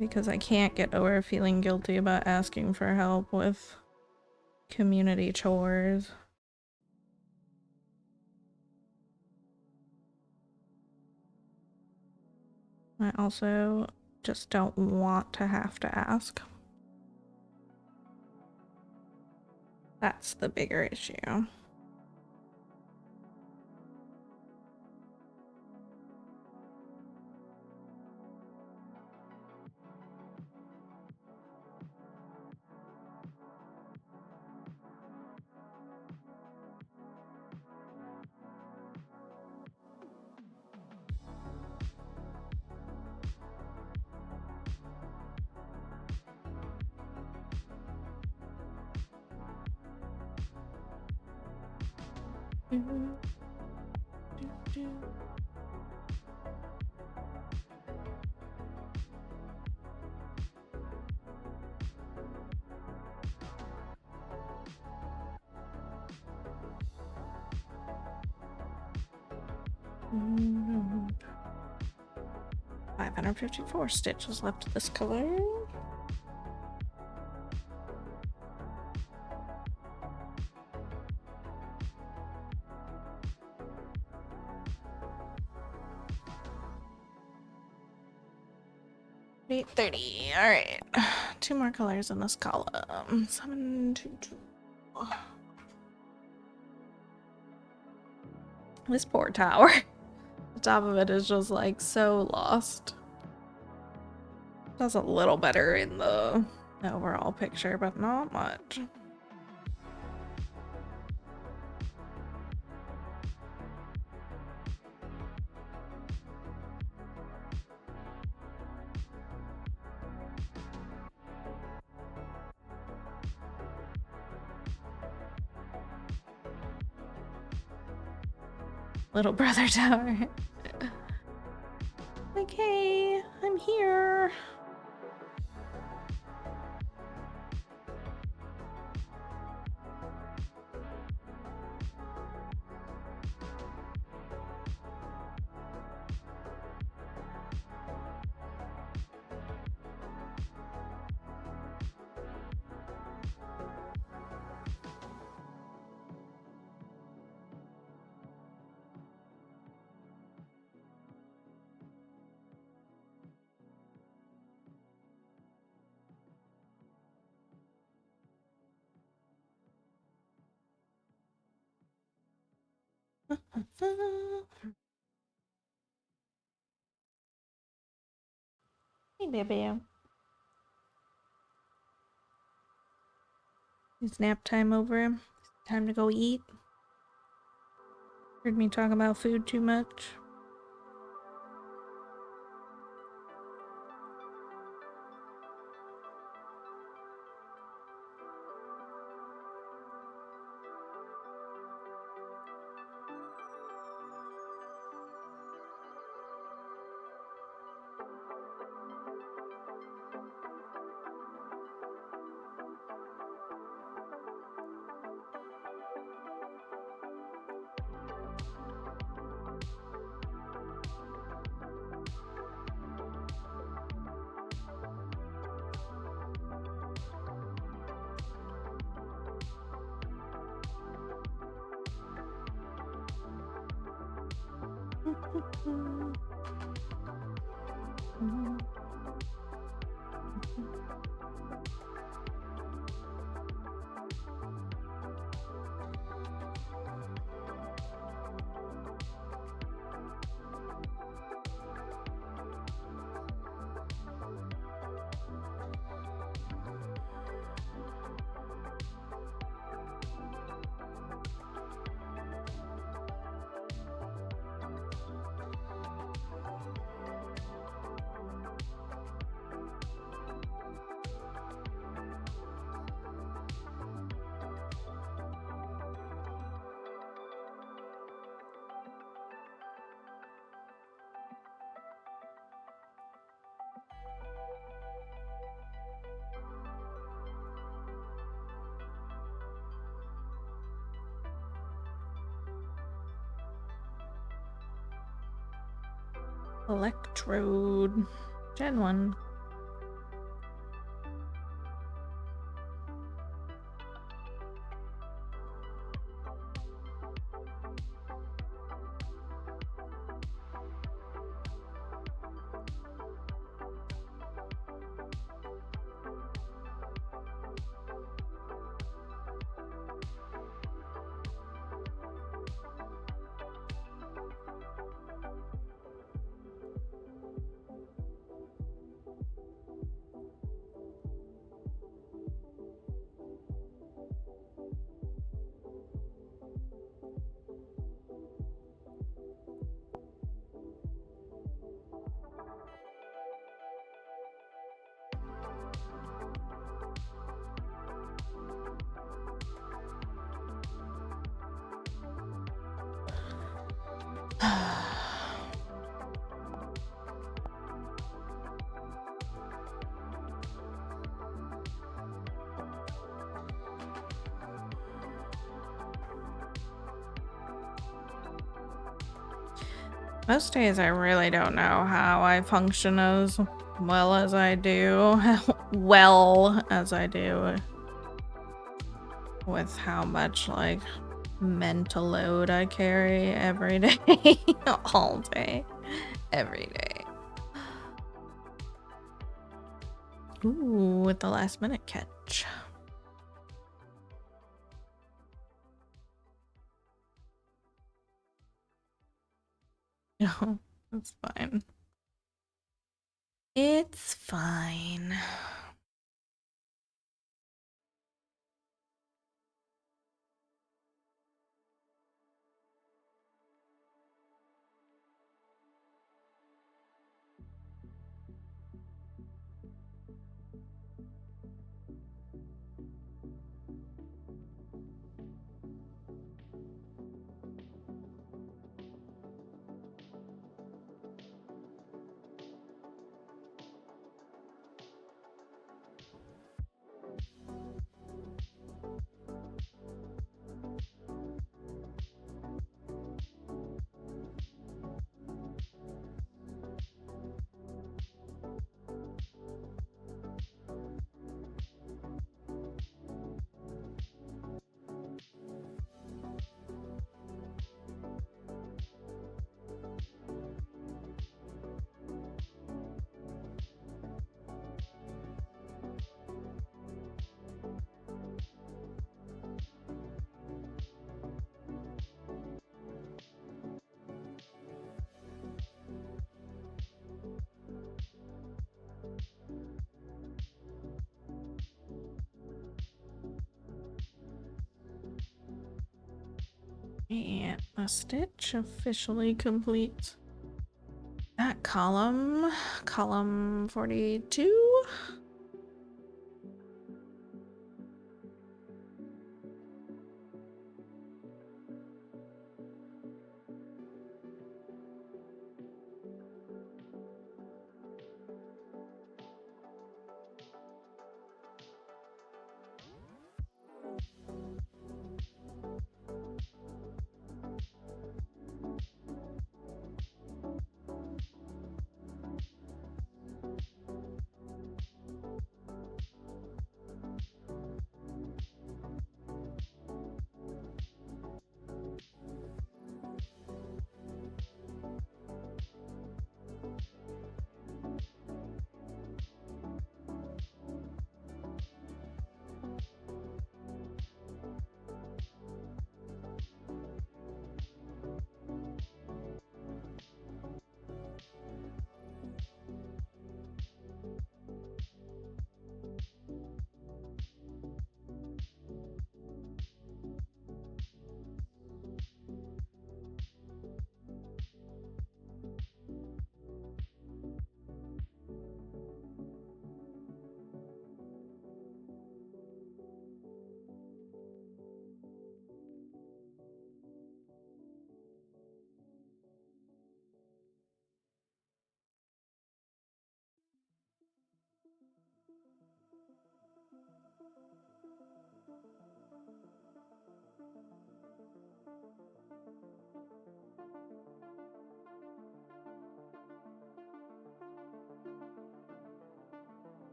A: because I can't get over feeling guilty about asking for help with community chores. I also just don't want to have to ask. That's the bigger issue. Mm. 554 stitches left of this color. $830. All right, 2 more colors in this column. 722. This poor tower. The top of it is just like so lost. Does a little better in the overall picture, but not much. Little brother tower. Like, hey, I'm here. Hey, baby. It's nap time over. Time to go eat. Heard me talk about food too much. Electrode. Gen 1. Most days I really don't know how I function as well as I do. Well as I do. With how much, like, mental load I carry every day. All day. Every day. Ooh, with the last minute catch. No, it's fine. It's fine. And a stitch officially complete. That column 42.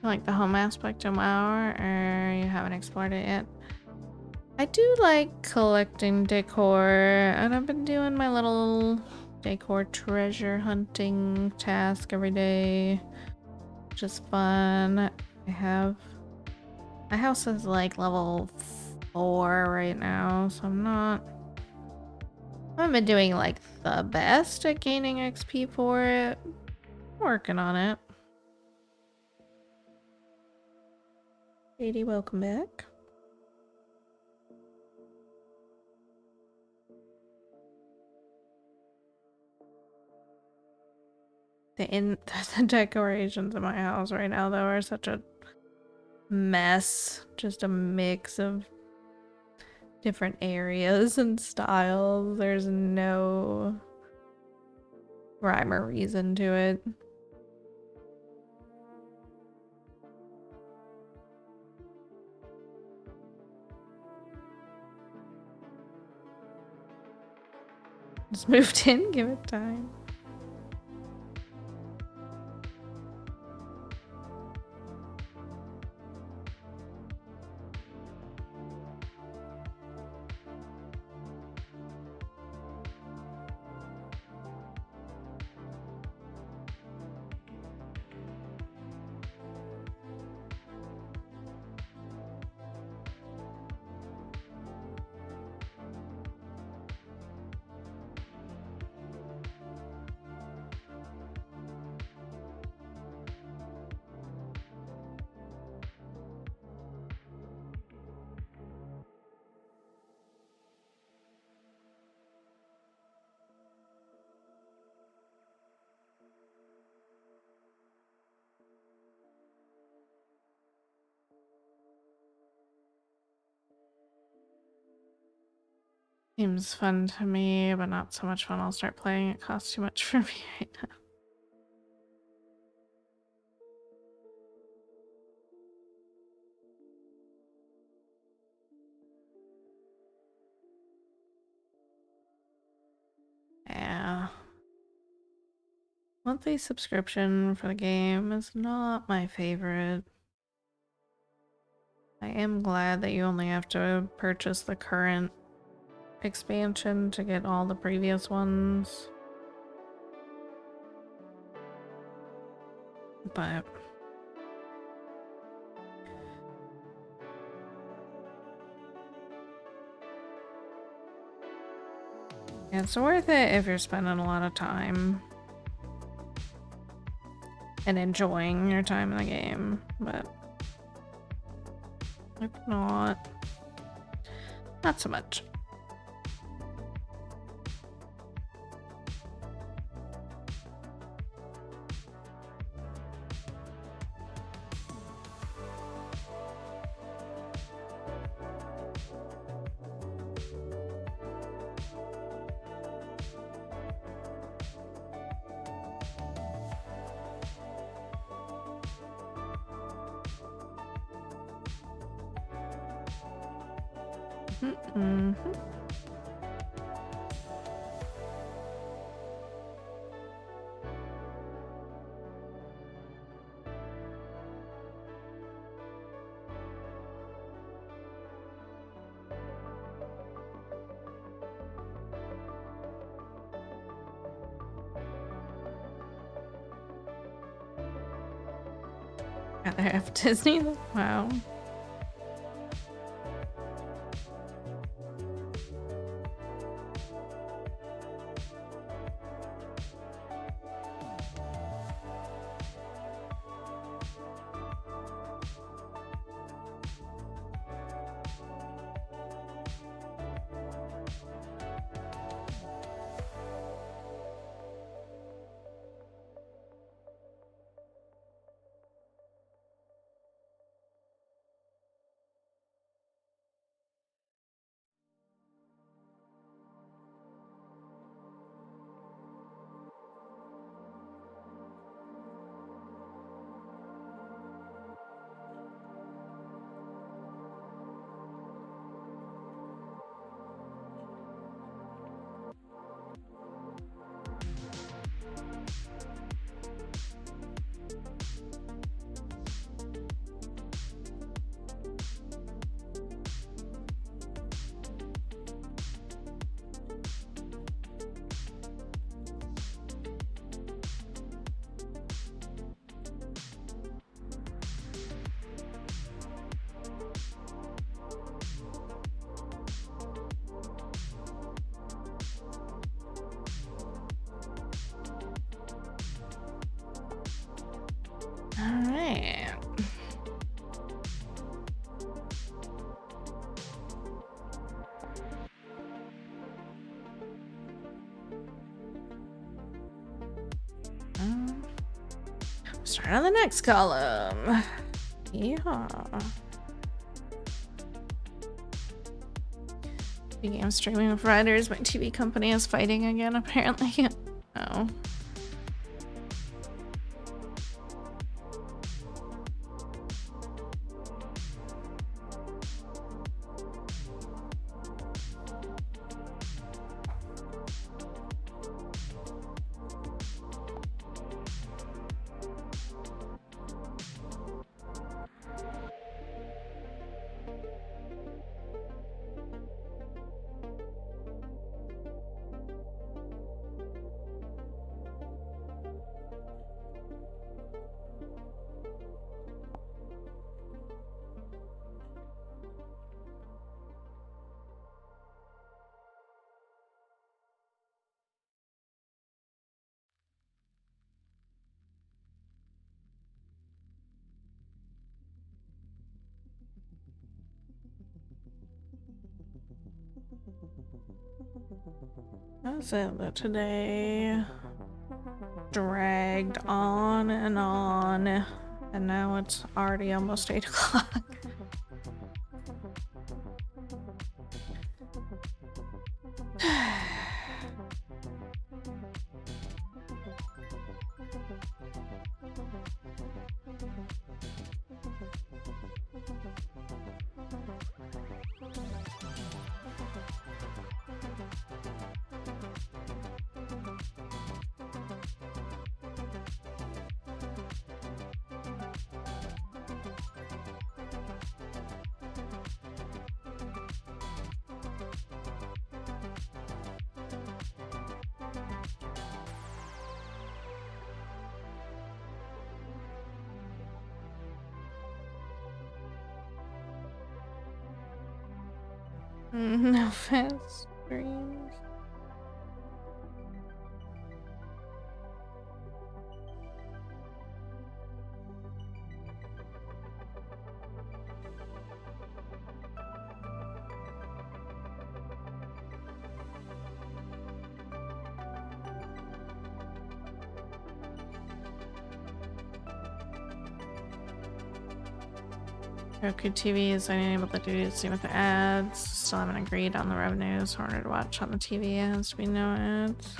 A: You like the home aspect of WoW, or you haven't explored it yet? I do like collecting decor, and I've been doing my little decor treasure hunting task every day, which is fun. My house is like level 4 right now, so I haven't been doing like the best at gaining XP for it. Working on it. Katie, welcome back. The decorations in my house right now though are such a mess. Just a mix of different areas and styles. There's no rhyme or reason to it. Just moved in, give it time. Seems fun to me, but not so much fun. I'll start playing. It costs too much for me right now. Yeah. Monthly subscription for the game is not my favorite. I am glad that you only have to purchase the current expansion to get all the previous ones. But it's worth it if you're spending a lot of time and enjoying your time in the game, but if not so much. Rather have Disney? Wow. Alright. Start on the next column. Yeehaw. Began streaming providers. My TV company is fighting again, apparently. Oh. That's it that today dragged on, and now it's already almost 8 o'clock. No fast streams. Roku TV is unable to do the same with the ads. Still haven't agreed on the revenues. Harder to watch on the TV. It has to be no ads.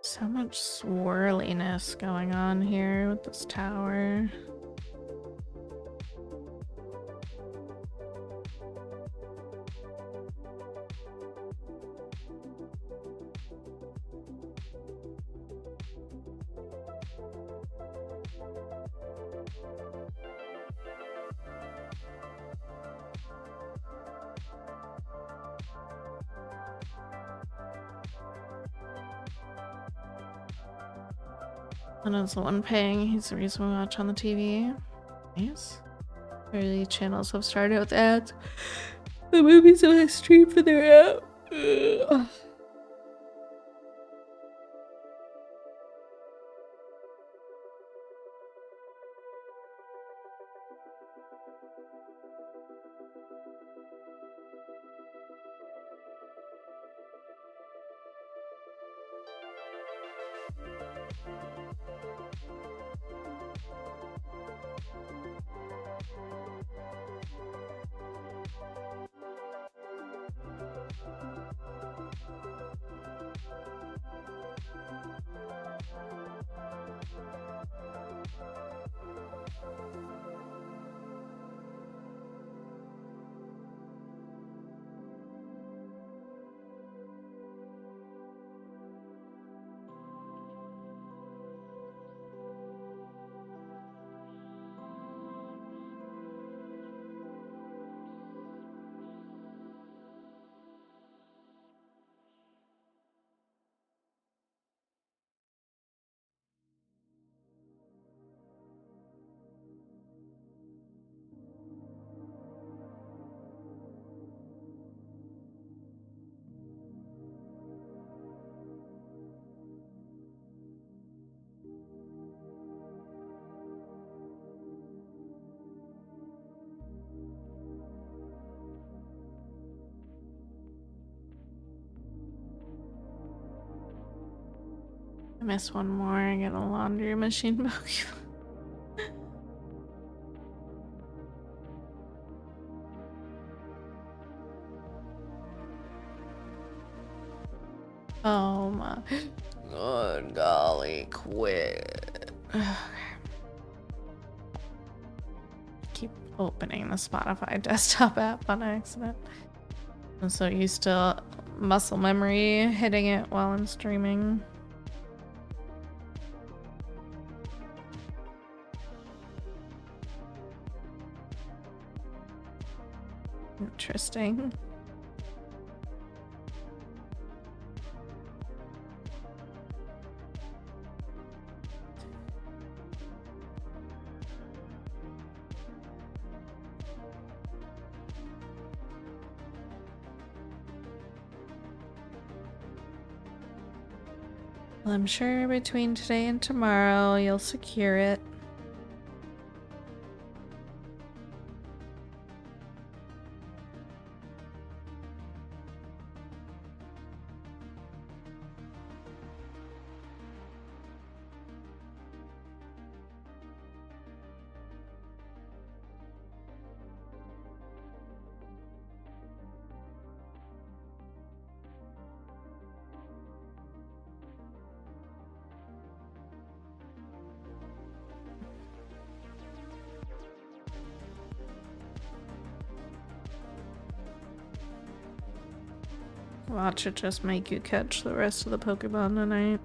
A: So much swirliness going on here with this tower. And as the one paying, he's the reason we watch on the TV. Nice. Early channels have started with ads. The movies that I stream for their app. Ugh. I missed one more. I get a laundry machine Pokemon. Oh my good golly, quit. Keep opening the Spotify desktop app on accident. I'm so used to muscle memory hitting it while I'm streaming. Interesting. Well, I'm sure between today and tomorrow you'll secure it. Watch it just make you catch the rest of the Pokemon tonight.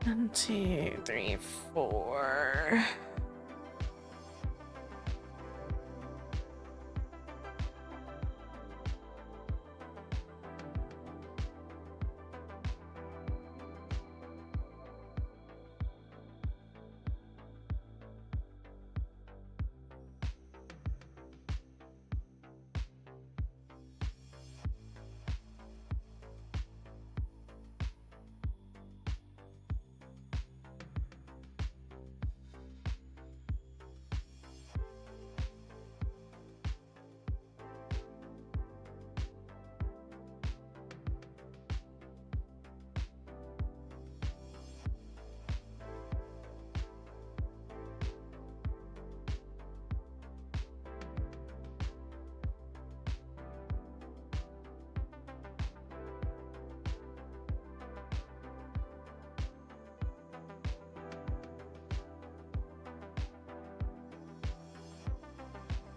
A: One, two, three, four.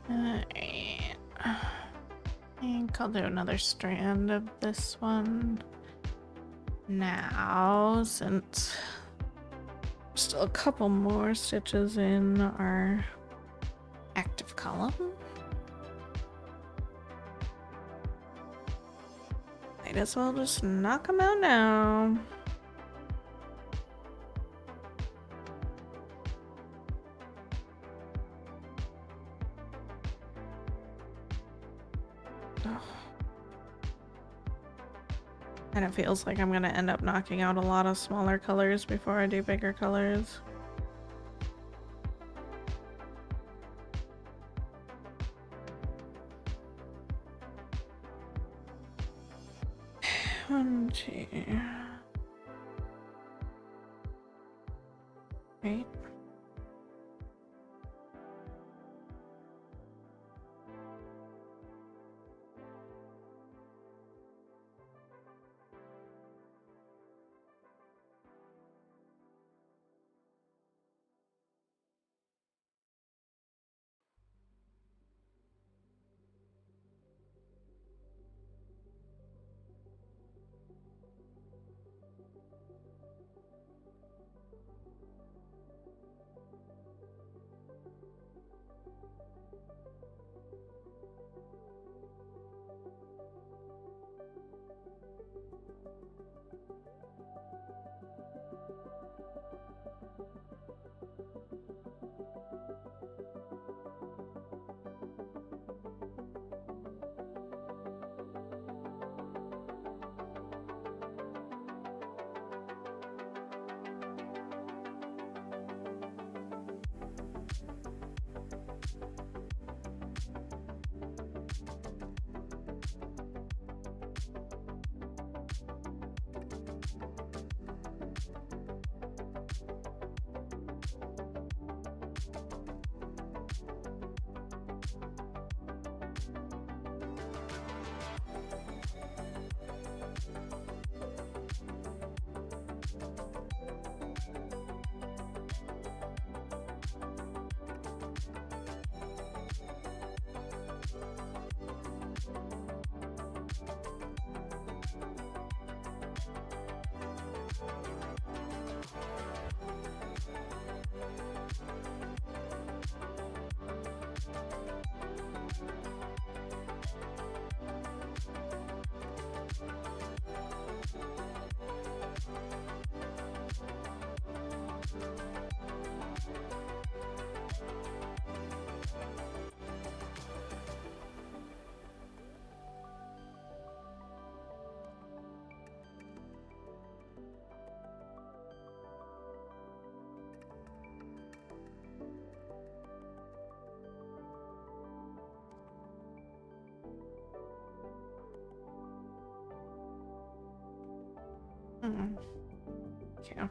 A: Alright. I think I'll do another strand of this one now, since still a couple more stitches in our active column. Might as well just knock them out now. And it feels like I'm gonna end up knocking out a lot of smaller colors before I do bigger colors. One, two. Right. Okay.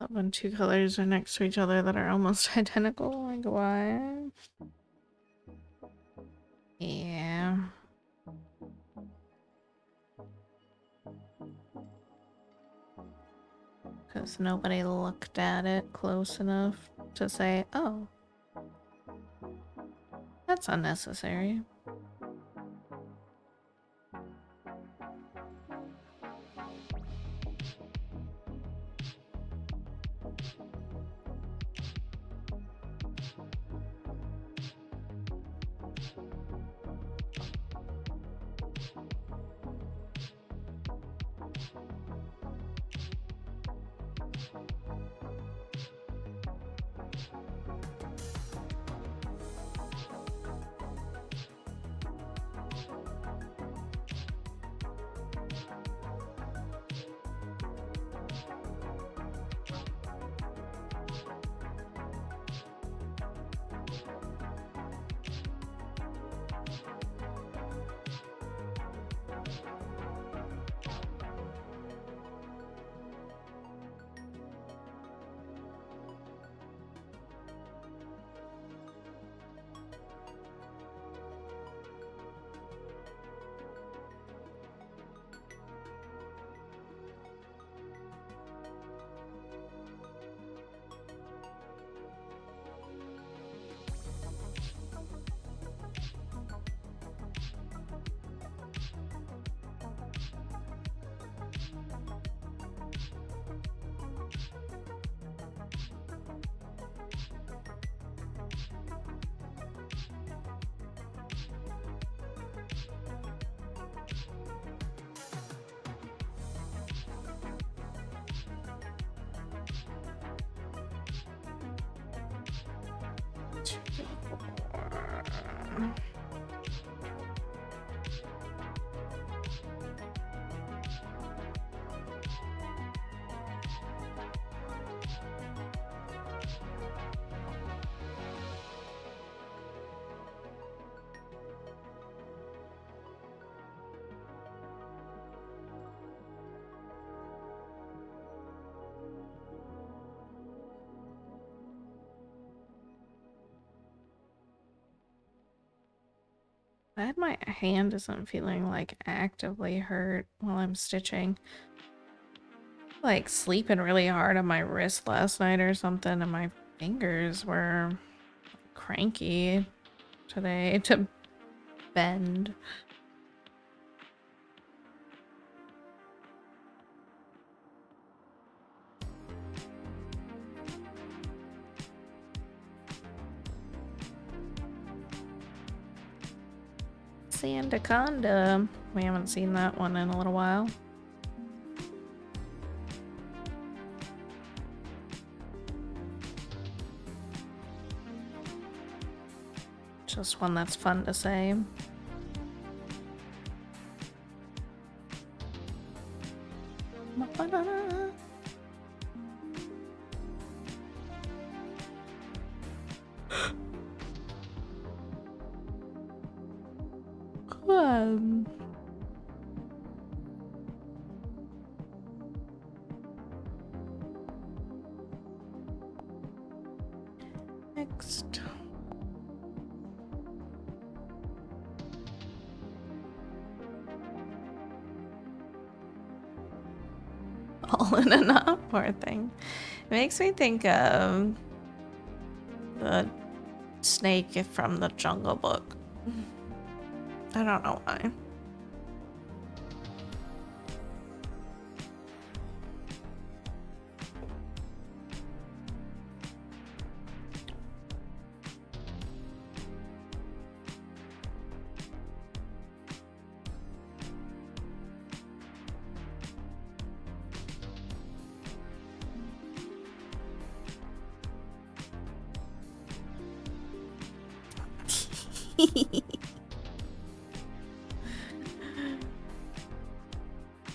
A: When two colors are next to each other that are almost identical, like what? Yeah. Because nobody looked at it close enough to say, oh, that's unnecessary. 2, 4. Glad my hand isn't feeling like actively hurt while I'm stitching. Like sleeping really hard on my wrist last night or something, and my fingers were cranky today to bend. Sandaconda. We haven't seen that one in a little while. Just one that's fun to say. Next. All in enough, poor thing. It makes me think of the snake from the Jungle Book. I don't know why.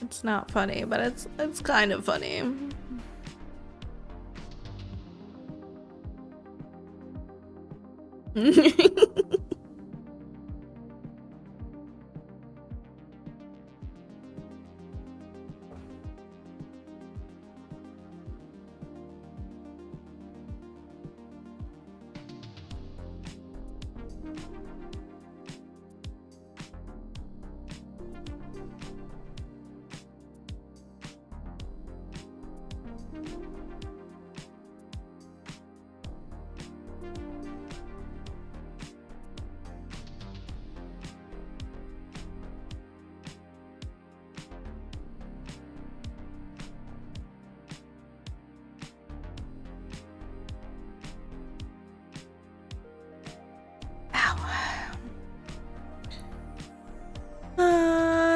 A: It's not funny, but it's kind of funny.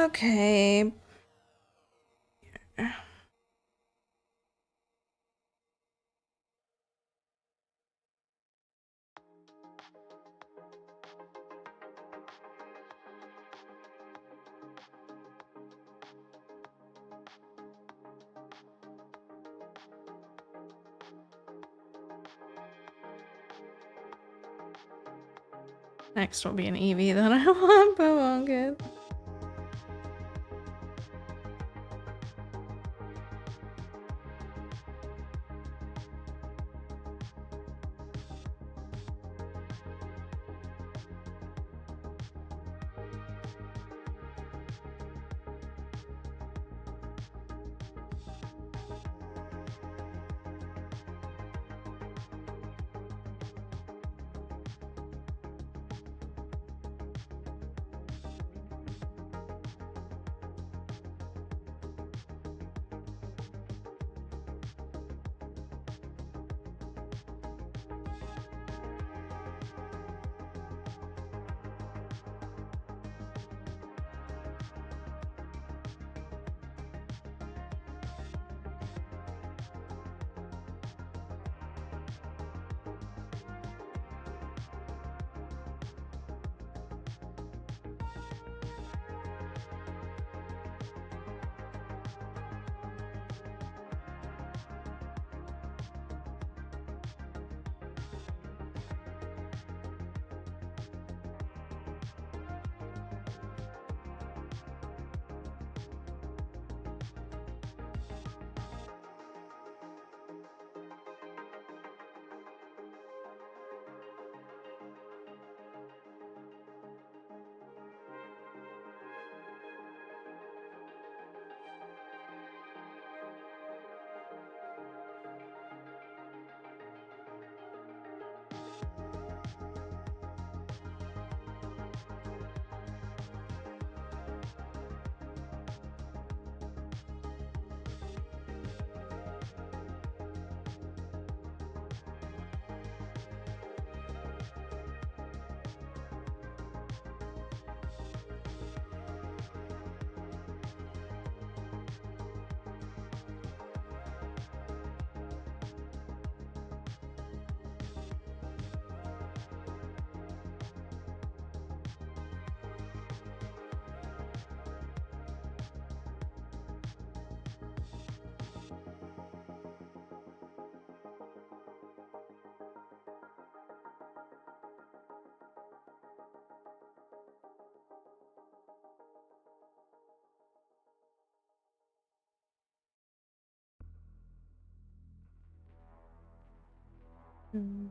A: Okay. Next will be an Eevee that I want, but won't get. Mm.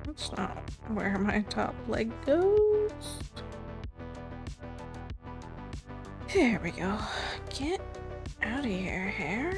A: That's not where my top leg goes. There we go. Get out of here, hair.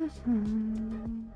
A: Mhm.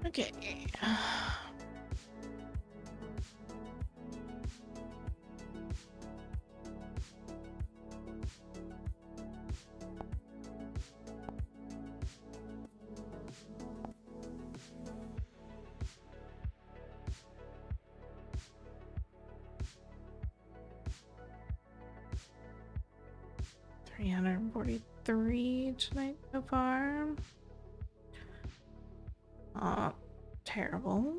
A: Okay. 343 tonight so far. Oh, terrible.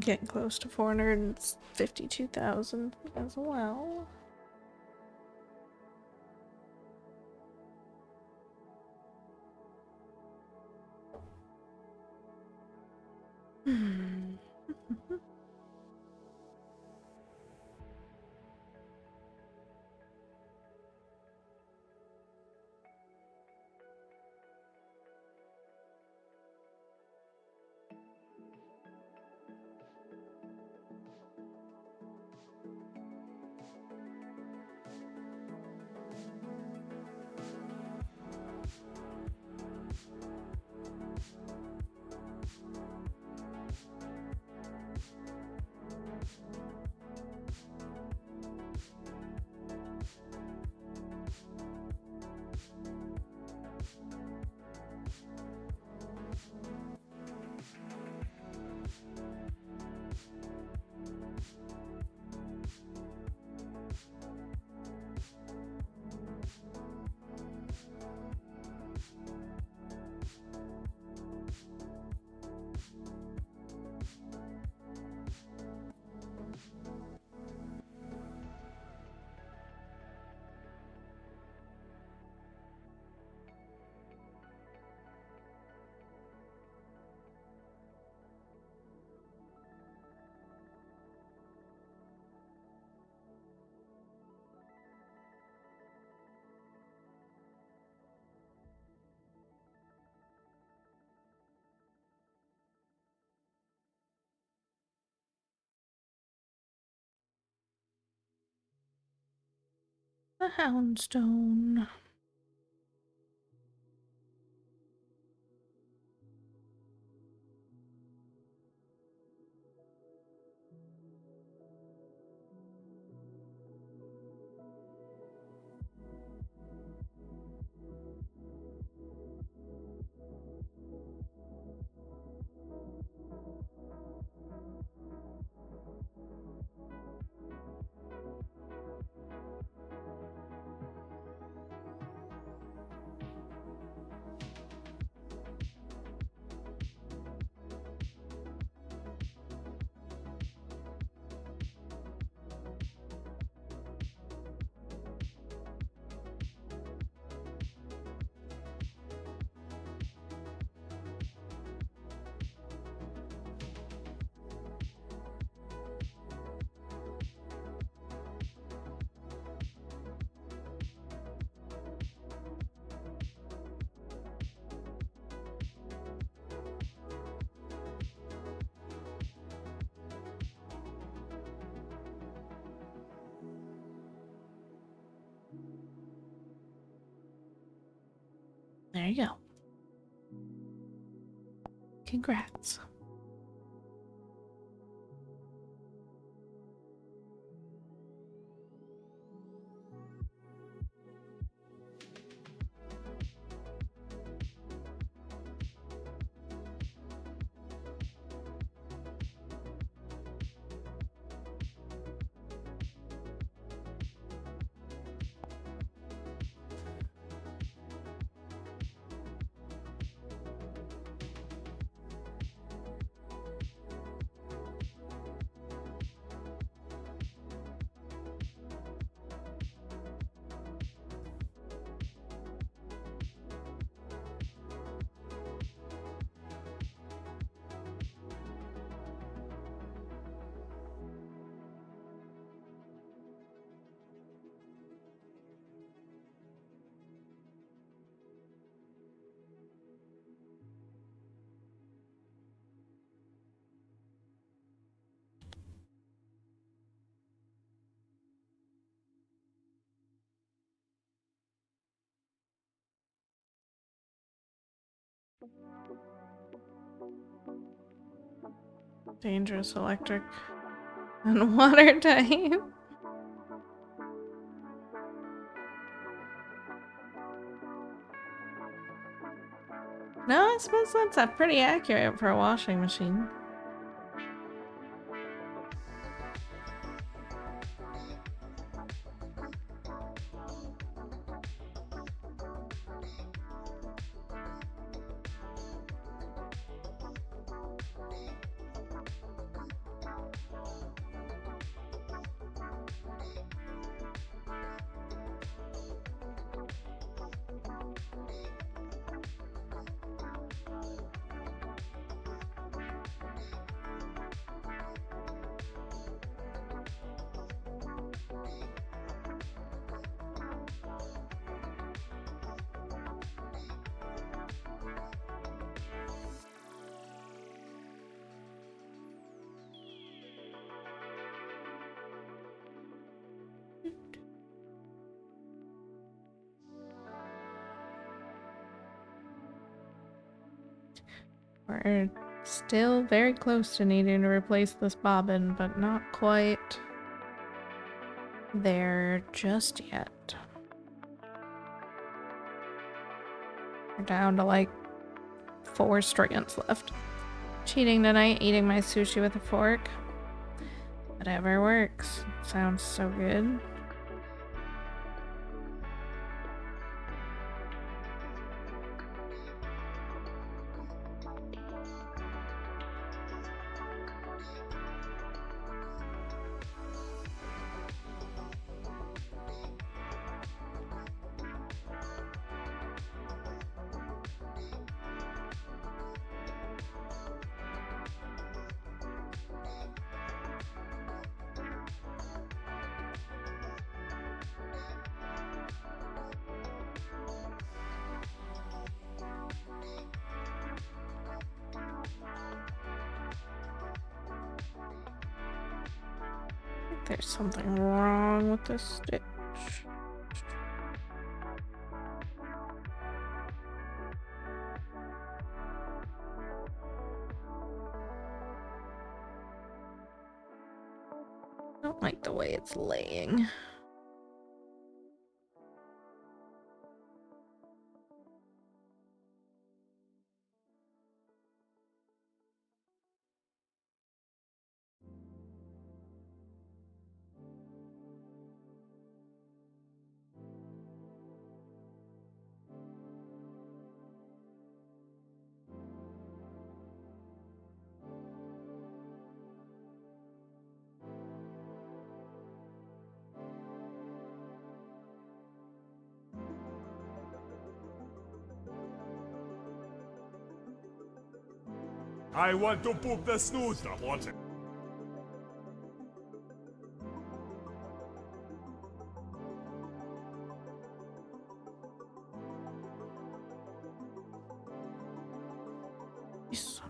A: Getting close to 452,000 as well. The Houndstone. There you go. Congrats. Dangerous electric and water type. No, I suppose that's pretty accurate for a washing machine. We're still very close to needing to replace this bobbin, but not quite there just yet. We're down to like 4 strands left. Cheating tonight, eating my sushi with a fork. Whatever works. Sounds so good. There's something wrong with this stitch. I don't like the way it's laying.
B: I want to poop the snooze. Stop watching.
A: Yes.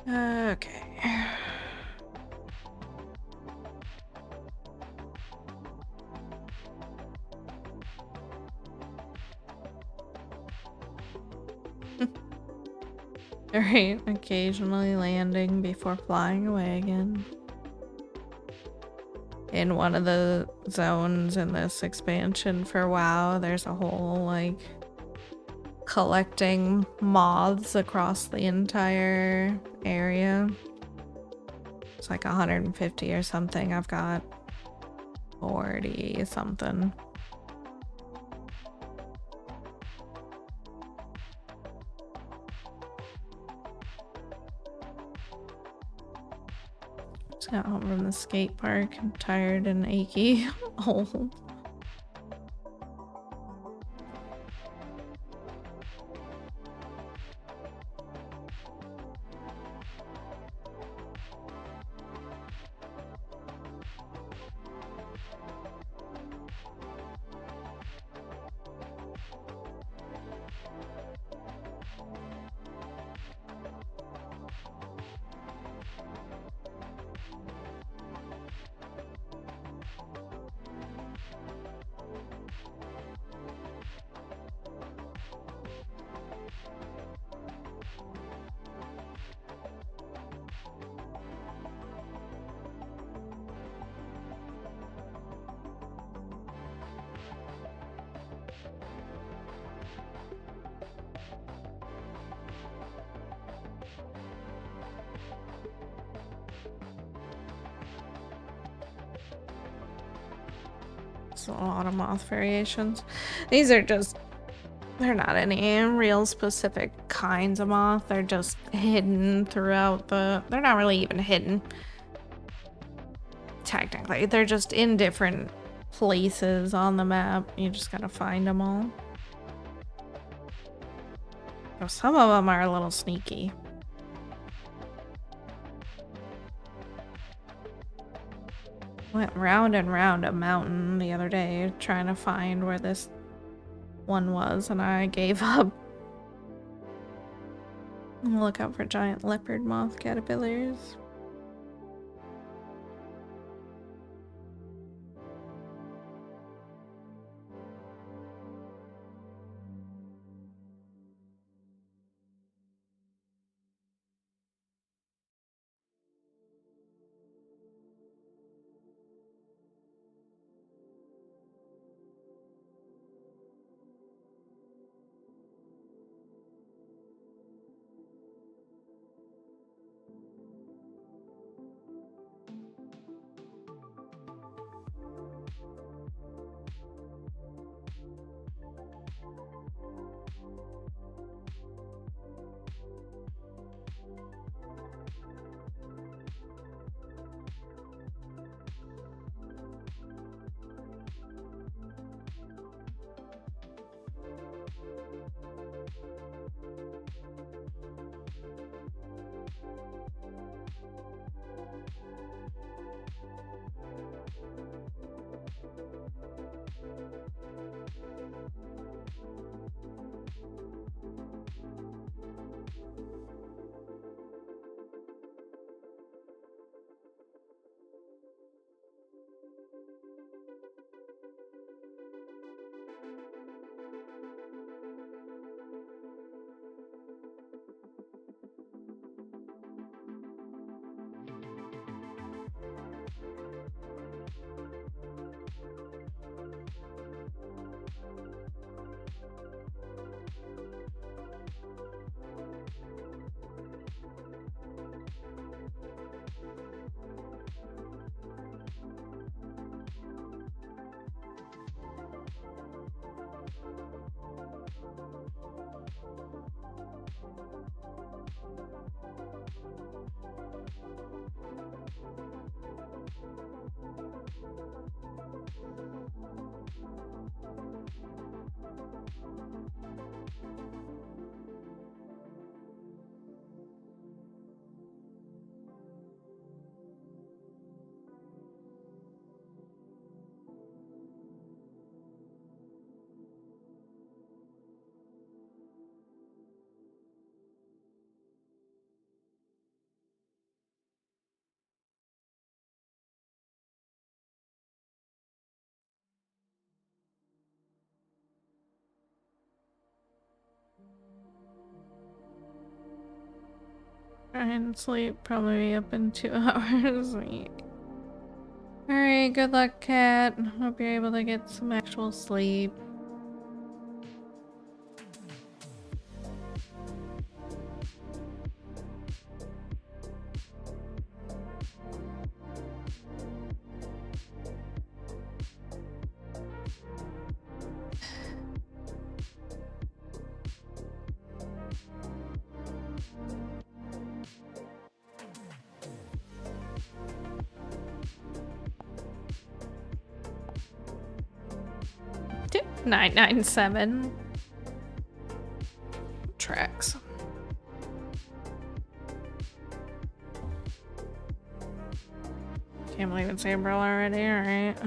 A: Okay. Alright, occasionally landing before flying away again. In one of the zones in this expansion for WoW, there's a whole, like, collecting moths across the entire area. It's like 150 or something. I've got 40 something. Just got home from the skate park. I'm tired and achy. Old. It's a lot of moth variations. These are just, they're not any real specific kinds of moth. They're just hidden throughout they're not really even hidden. Technically, they're just in different places on the map. You just gotta find them all. So some of them are a little sneaky. Went round and round a mountain the other day trying to find where this one was, and I gave up. Look out for giant leopard moth caterpillars. Try and sleep, probably up in 2 hours. Alright, good luck, Cat. Hope you're able to get some actual sleep. Tip 997 tracks. Can't believe it's April already, alright.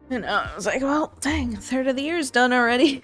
A: And I was like, well, dang, a third of the year's done already.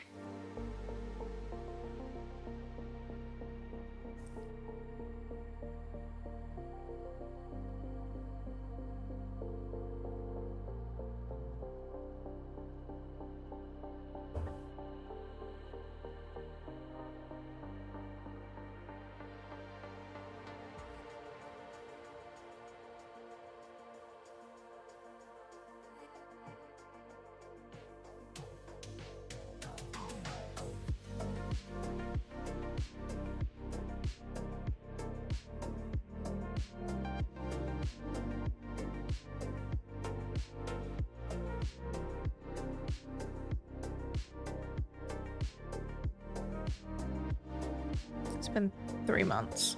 A: It's been 3 months.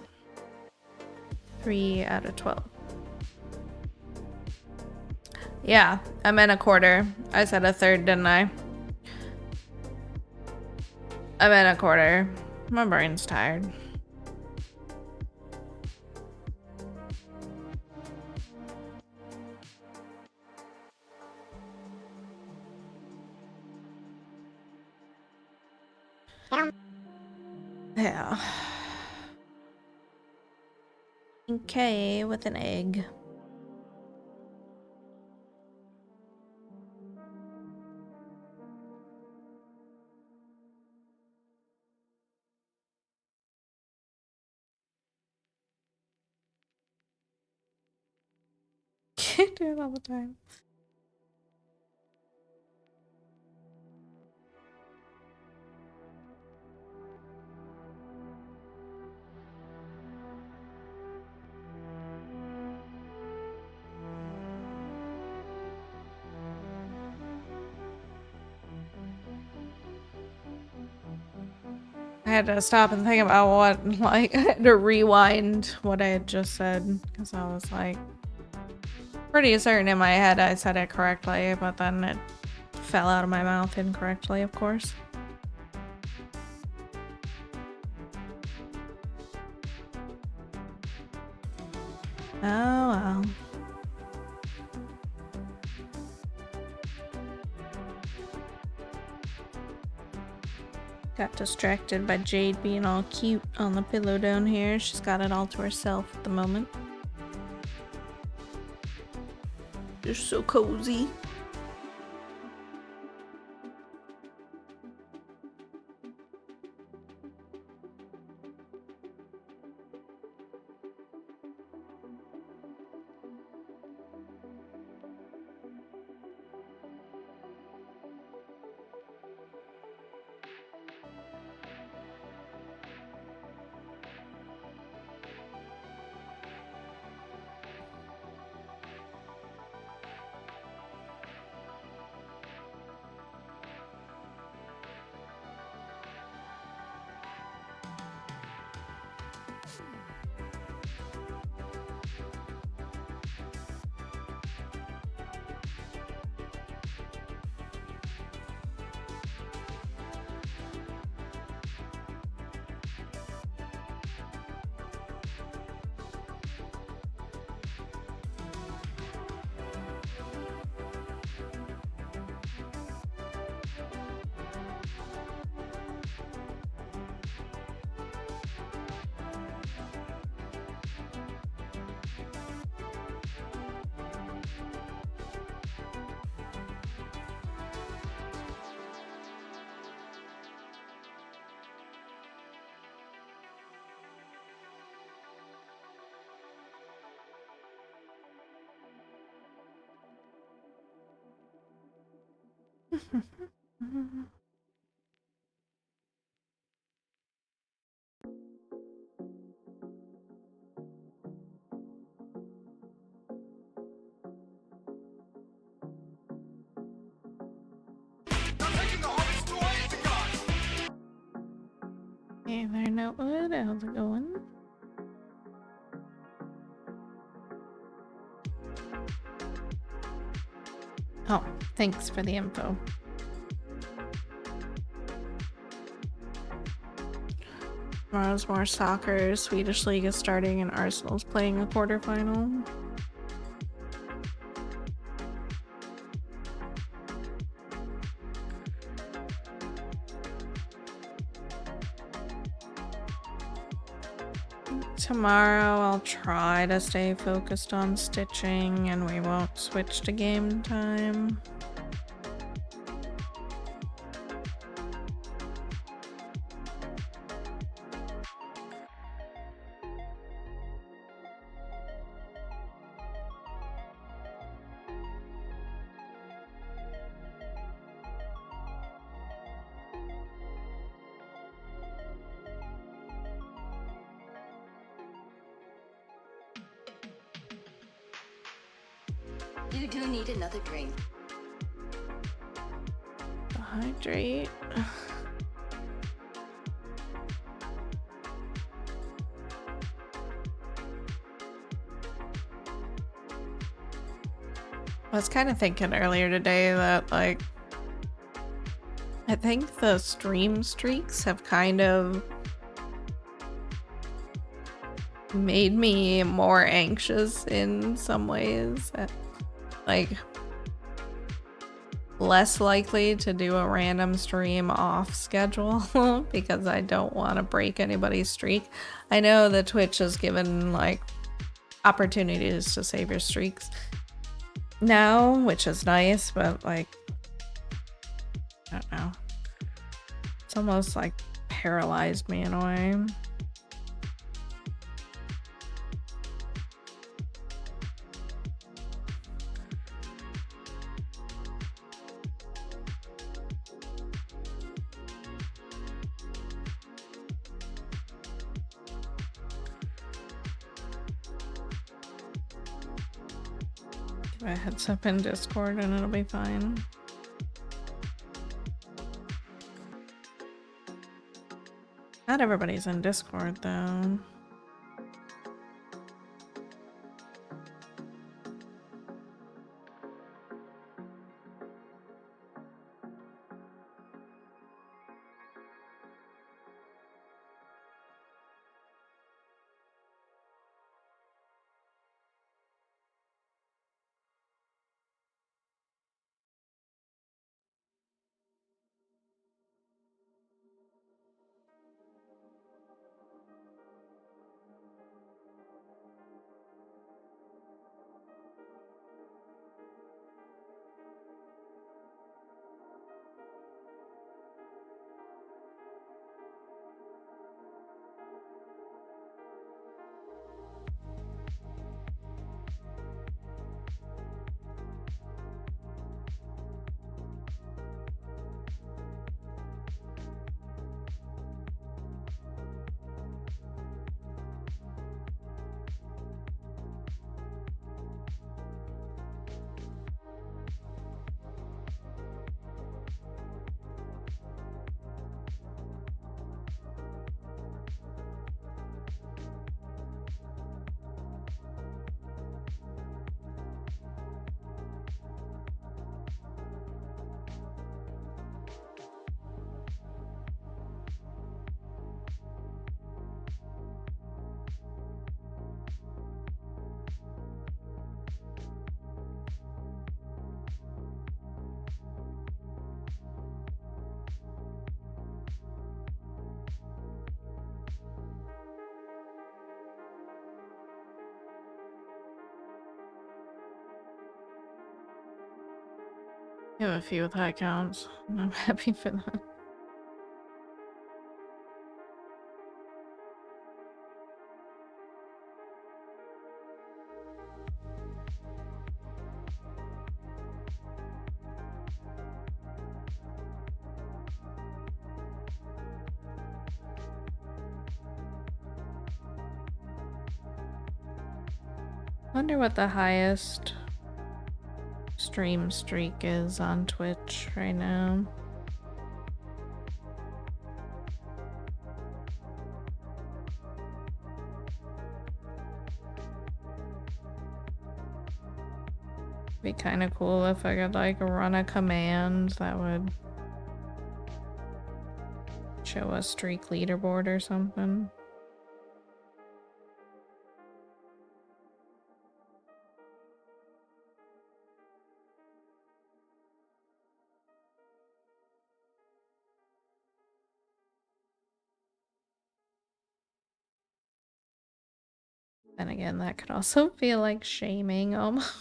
A: 3 out of 12. Yeah, I meant a quarter. I said a third, didn't I? I meant a quarter. My brain's tired. Yeah. Okay, with an egg. Can't do it all the time. I had to stop and think about what, like, I had to rewind what I had just said, because I was like, pretty certain in my head I said it correctly, but then it fell out of my mouth incorrectly, of course. Oh well. Got distracted by Jade being all cute on the pillow down here. She's got it all to herself at the moment. Just so cozy. Hey there, Notewood. How's it going? Oh, thanks for the info. Tomorrow's more soccer. Swedish League is starting and Arsenal's playing a quarterfinal. Tomorrow I'll try to stay focused on stitching and we won't switch to game time.
C: You do need another drink.
A: Hydrate. I was kind of thinking earlier today that, like, I think the stream streaks have kind of made me more anxious in some ways. Like, less likely to do a random stream off schedule because I don't want to break anybody's streak. I know that Twitch has given, like, opportunities to save your streaks now, which is nice, but, like, I don't know. It's almost like paralyzed me in a way. Give a heads up in Discord and it'll be fine. Not everybody's in Discord though. You have a few with high counts. I'm happy for that. Wonder what the highest stream streak is on Twitch right now. Be kind of cool if I could like run a command that would show a streak leaderboard or something. Then again, that could also feel like shaming almost.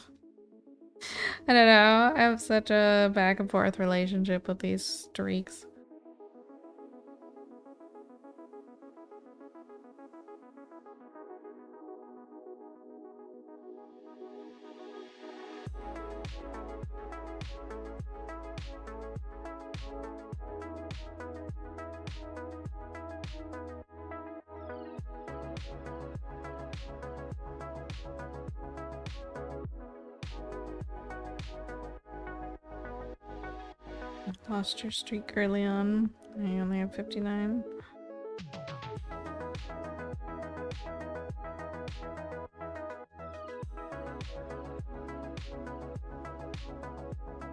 A: I don't know. I have such a back and forth relationship with these streaks. Lost your streak early on. I only have 59.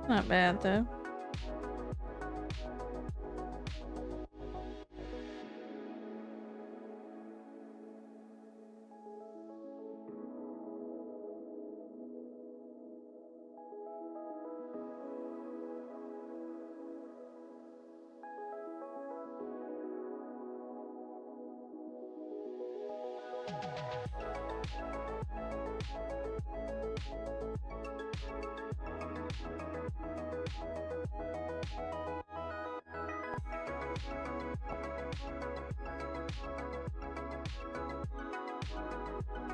A: Not bad though.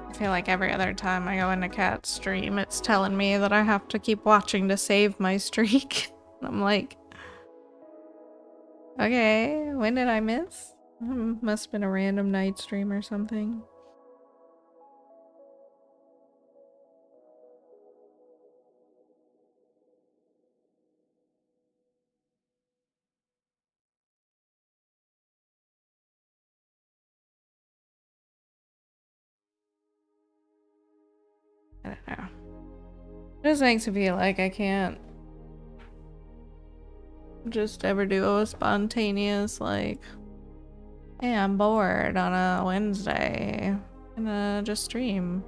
A: I feel like every other time I go into Cat's stream, it's telling me that I have to keep watching to save my streak. I'm like, okay, when did I miss? Must have been a random night stream or something. I don't know. It just makes me feel like I can't just ever do a spontaneous, like, hey, I'm bored on a Wednesday. I'm gonna just stream.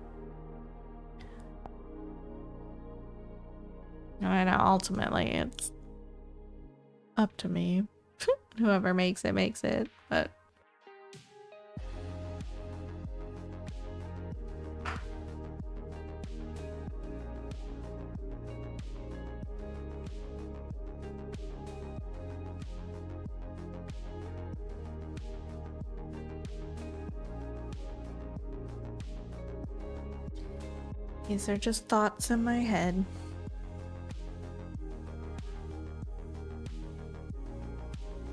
A: I know ultimately it's up to me. Whoever makes it, but these are just thoughts in my head.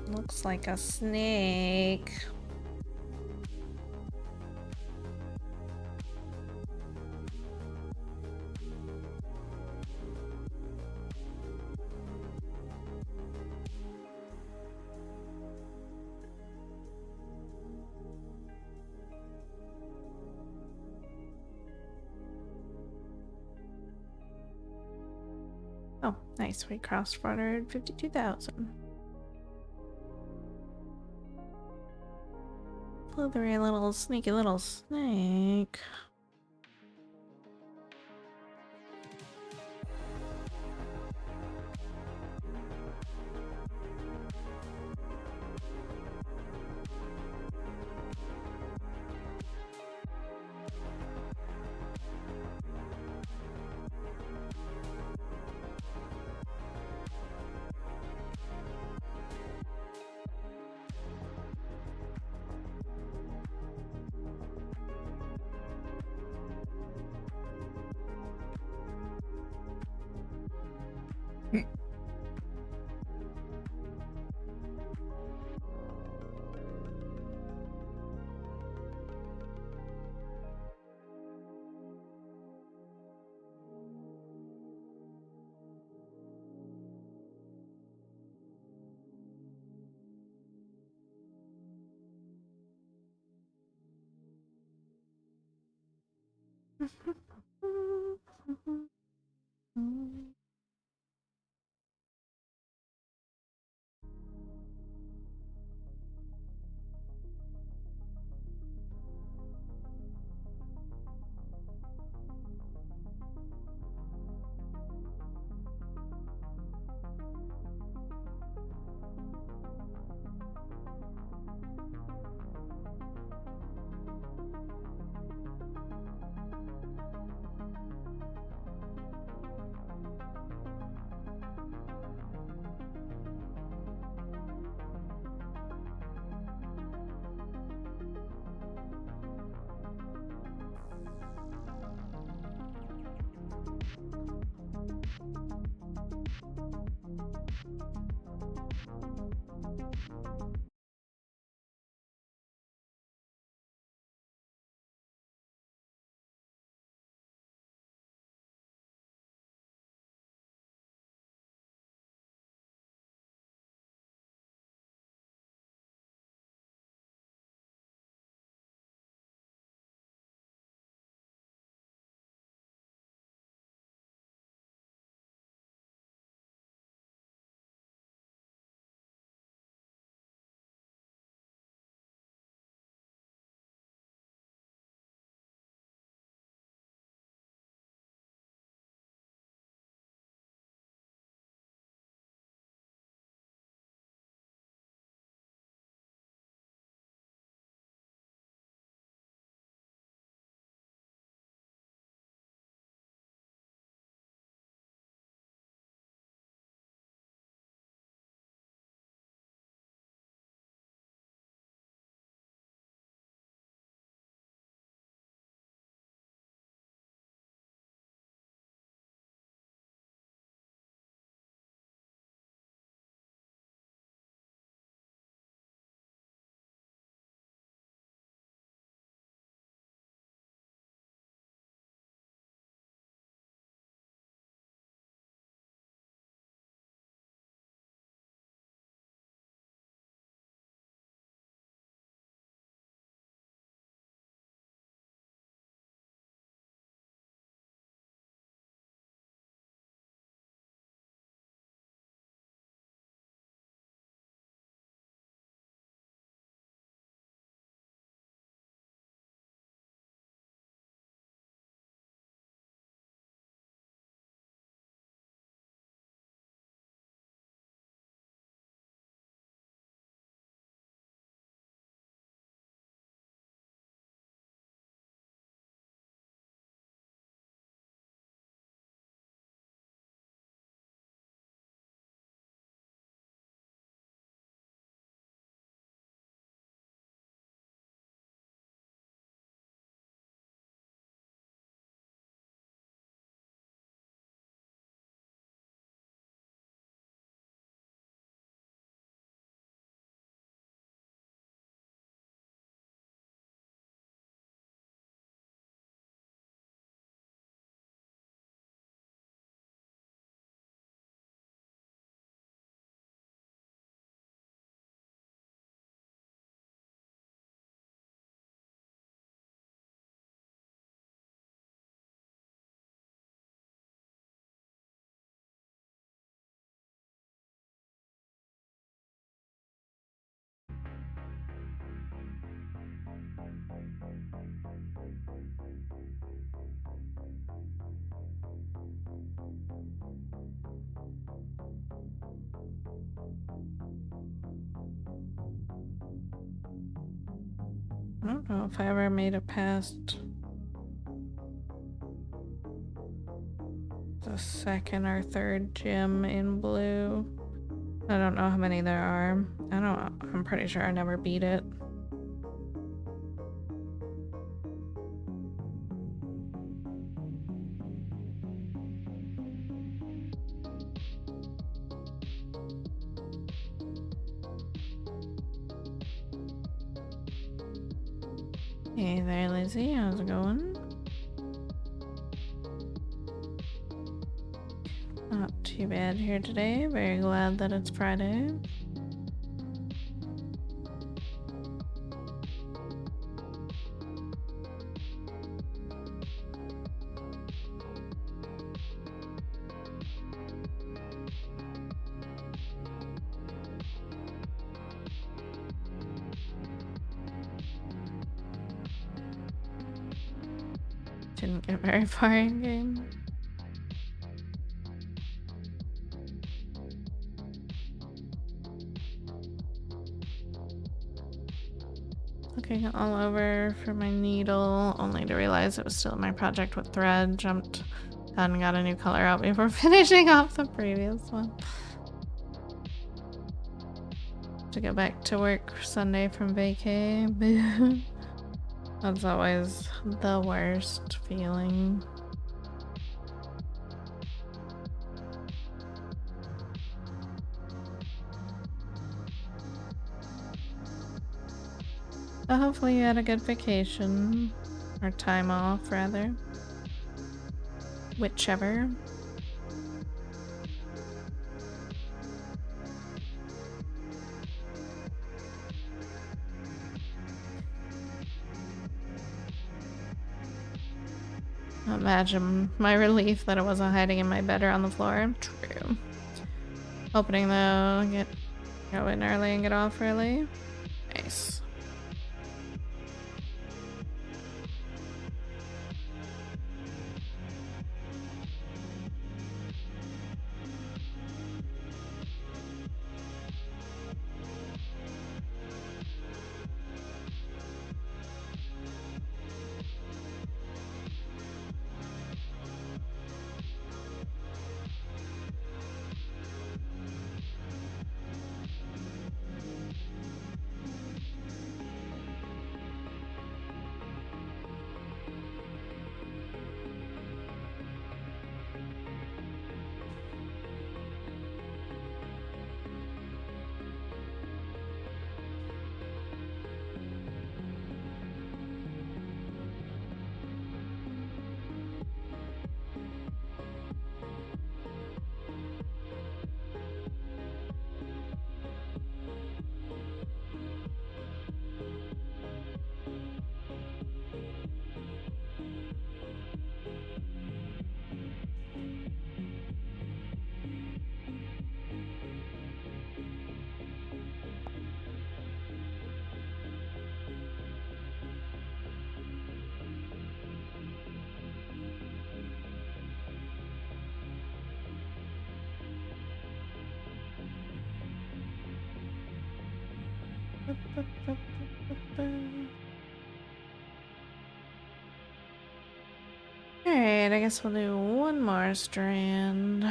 A: Looks like a snake. Oh, nice. We crossed 452,000. Slithery little sneaky little snake. I don't know if I ever made it past the second or third gym in blue. I don't know how many there are. I'm pretty sure I never beat it. Hey there, Lizzie. How's it going? Not too bad here today. Very glad that it's Friday. Didn't get very far in game. Looking all over for my needle, only to realize it was still in my project with thread. Jumped and got a new color out before finishing off the previous one. To go back to work Sunday from vacay. That's always the worst feeling. But hopefully you had a good vacation. Or time off, rather. Whichever. Imagine my relief that it wasn't hiding in my bed or on the floor. True. Hoping though, go in early and get off early. Nice. Alright, I guess we'll do one more strand.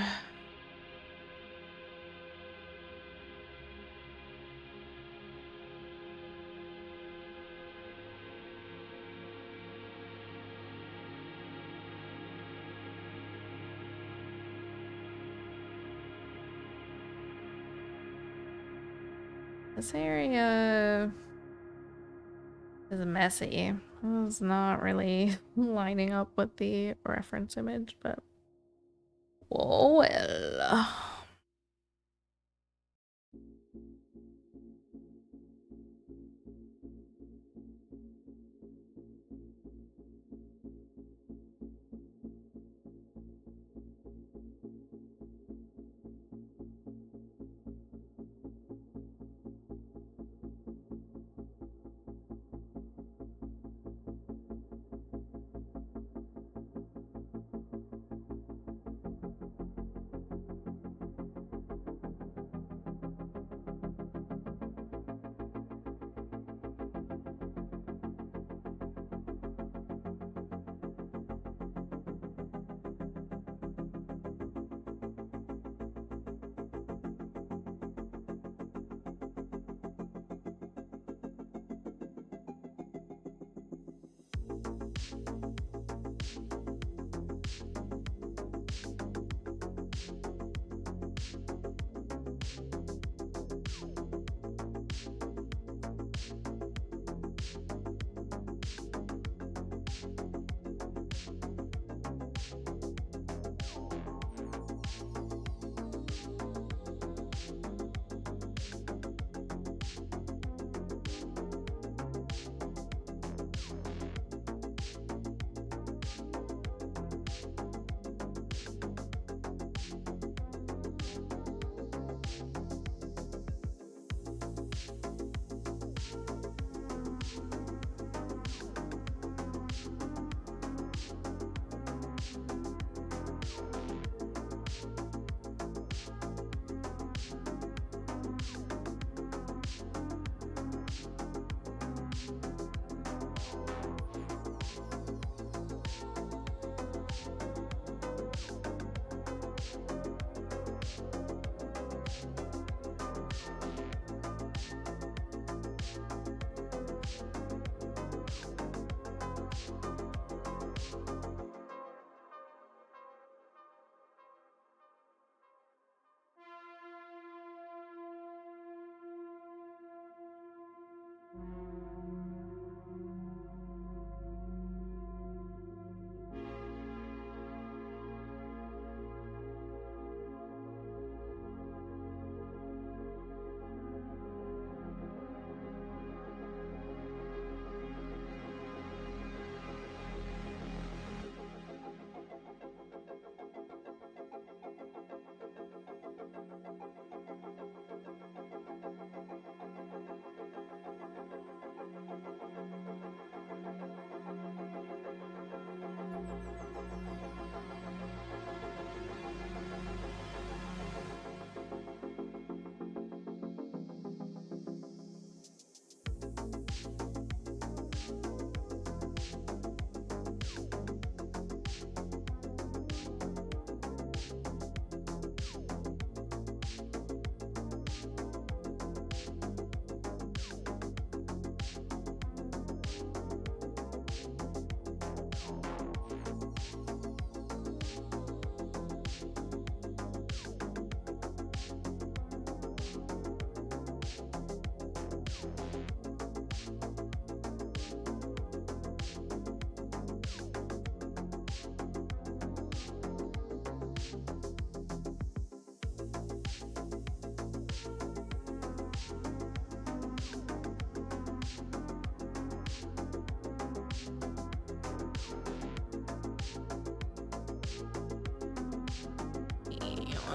A: This area is messy. It's not really lining up with the reference image, but oh well.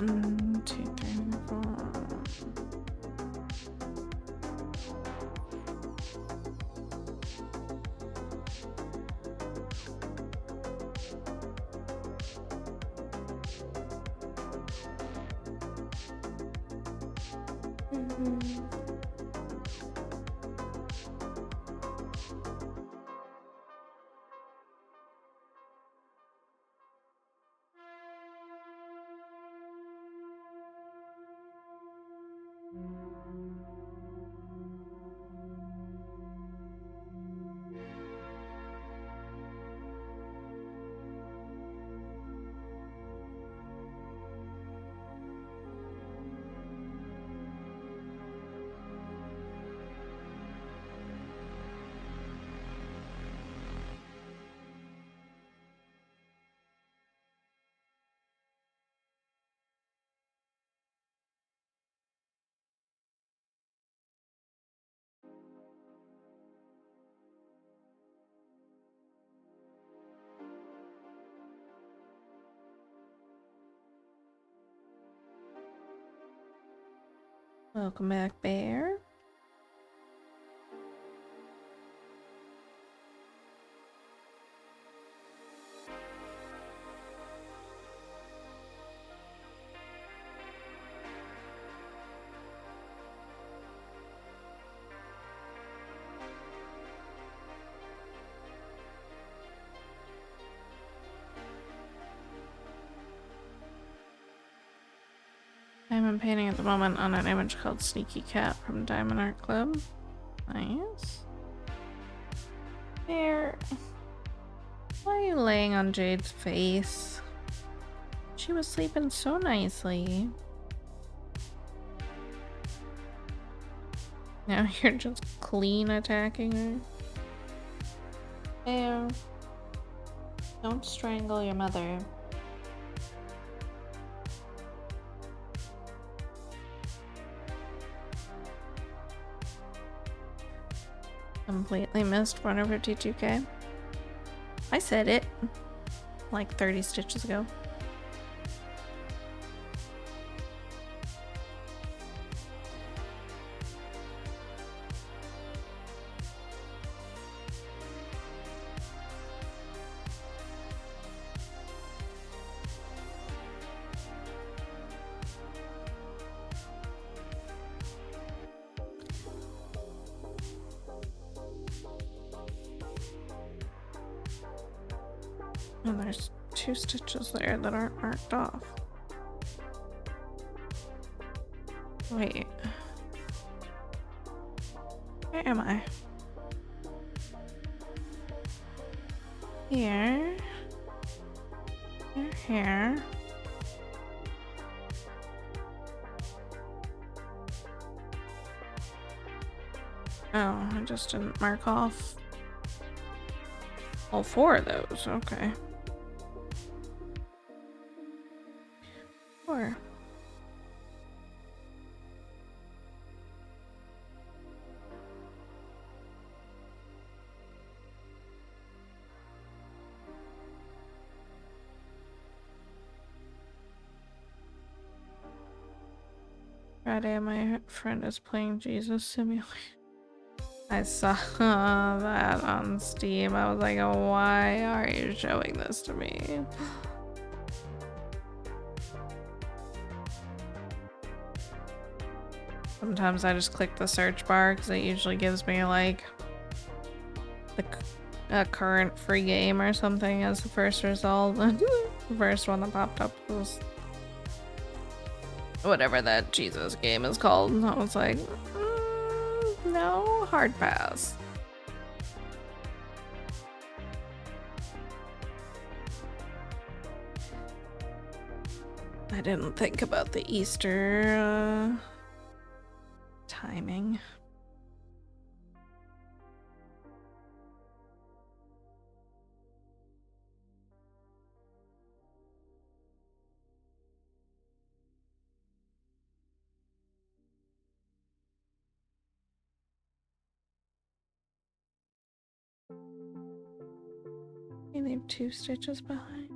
A: 1, 2, 3, 4. Welcome back, Bear. I'm painting at the moment on an image called Sneaky Cat from Diamond Art Club. Nice. Bear, why are you laying on Jade's face? She was sleeping so nicely. Now you're just clean attacking her. Bear, don't strangle your mother. Completely missed 152k. I said it like 30 stitches ago. And there's 2 stitches there that aren't marked off. Wait. Where am I? Here. Here. Oh, I just didn't mark off all 4 of those. Okay. 4. Friday, my friend is playing Jesus Simulator. I saw that on Steam. I was like, oh, why are you showing this to me? Sometimes I just click the search bar because it usually gives me like a current free game or something as the first result. The first one that popped up was whatever that Jesus game is called. And I was like, no, hard pass. I didn't think about the Easter timing. You leave 2 stitches behind.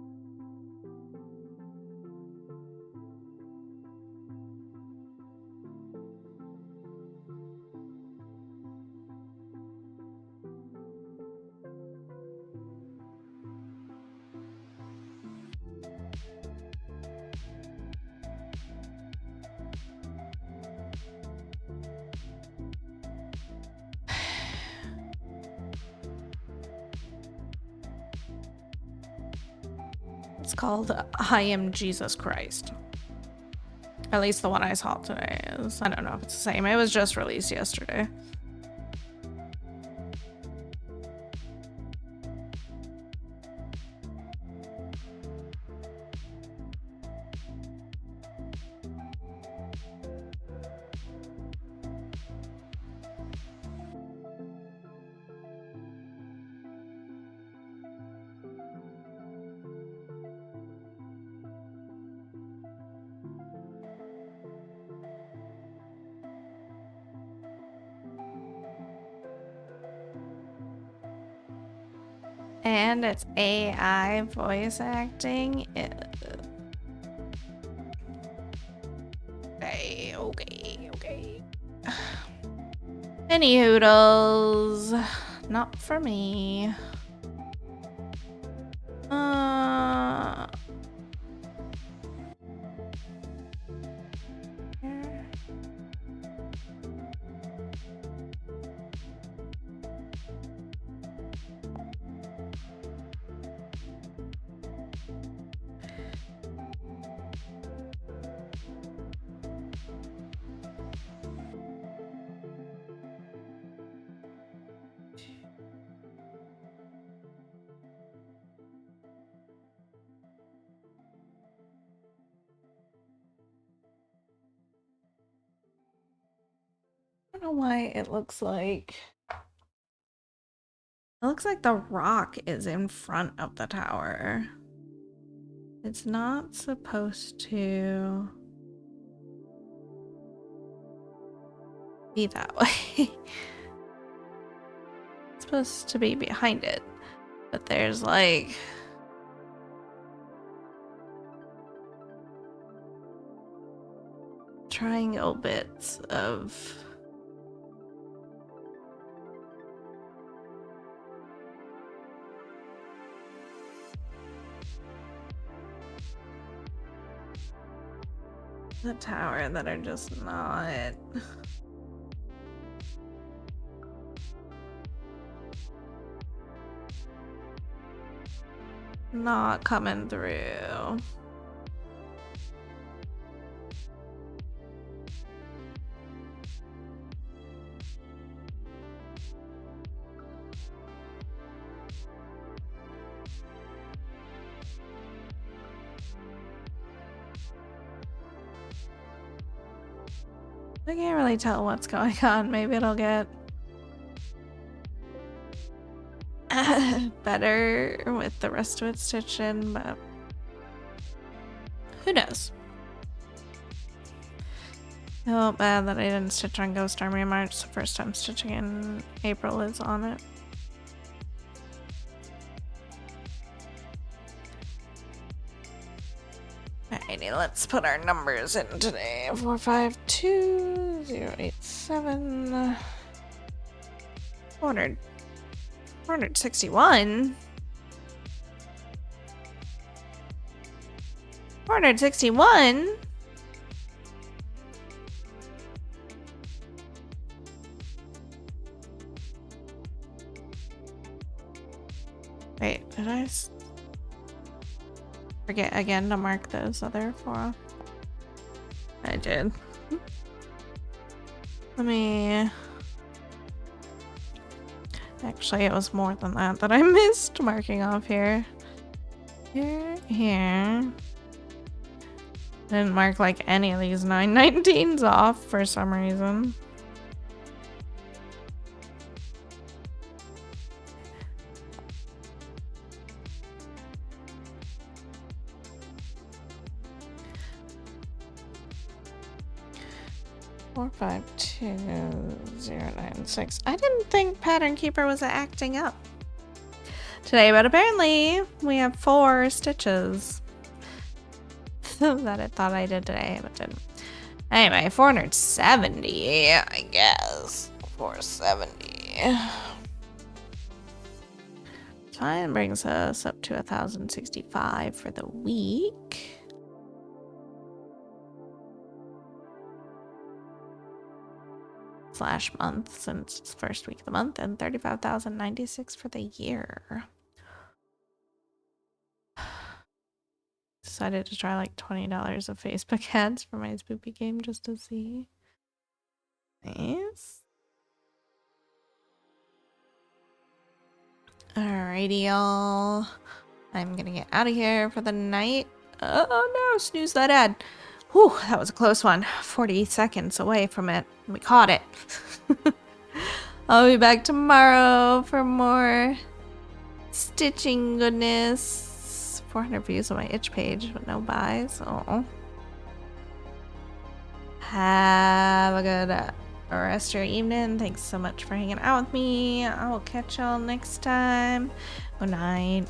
A: It's called I Am Jesus Christ. At least the one I saw today is. I don't know if it's the same. It was just released yesterday. And it's AI voice acting. Okay. Any hoodles. Not for me. I don't know why it looks like the rock is in front of the tower. It's not supposed to be that way. It's supposed to be behind it, but there's like triangle bits of the tower that are just not coming through. I can't really tell what's going on. Maybe it'll get better with the rest of it stitched in, but who knows? Oh, bad that I didn't stitch on Ghost Army in March. The first time stitching in April is on it. Alrighty, let's put our numbers in today. 452087 461 461. Wait, did I forget again to mark those other four? I did. Let me... Actually, it was more than that I missed marking off here. Here. Didn't mark like any of these 919s off for some reason. Four, 52096. I didn't think Pattern Keeper was acting up today, but apparently we have 4 stitches that it thought I did today, but didn't. Anyway, 470, I guess. 470. Fine, brings us up to 1,065 for the week. / month, since it's the first week of the month, and 35,096 for the year. Decided to try like $20 of Facebook ads for my spoopy game just to see. Nice. Alrighty, y'all. I'm gonna get out of here for the night. Oh no, snooze that ad. Whew, that was a close one. 40 seconds away from it. We caught it. I'll be back tomorrow for more stitching goodness. 400 views on my itch page, but no buys. Oh. Have a good rest of your evening. Thanks so much for hanging out with me. I will catch y'all next time. Good night.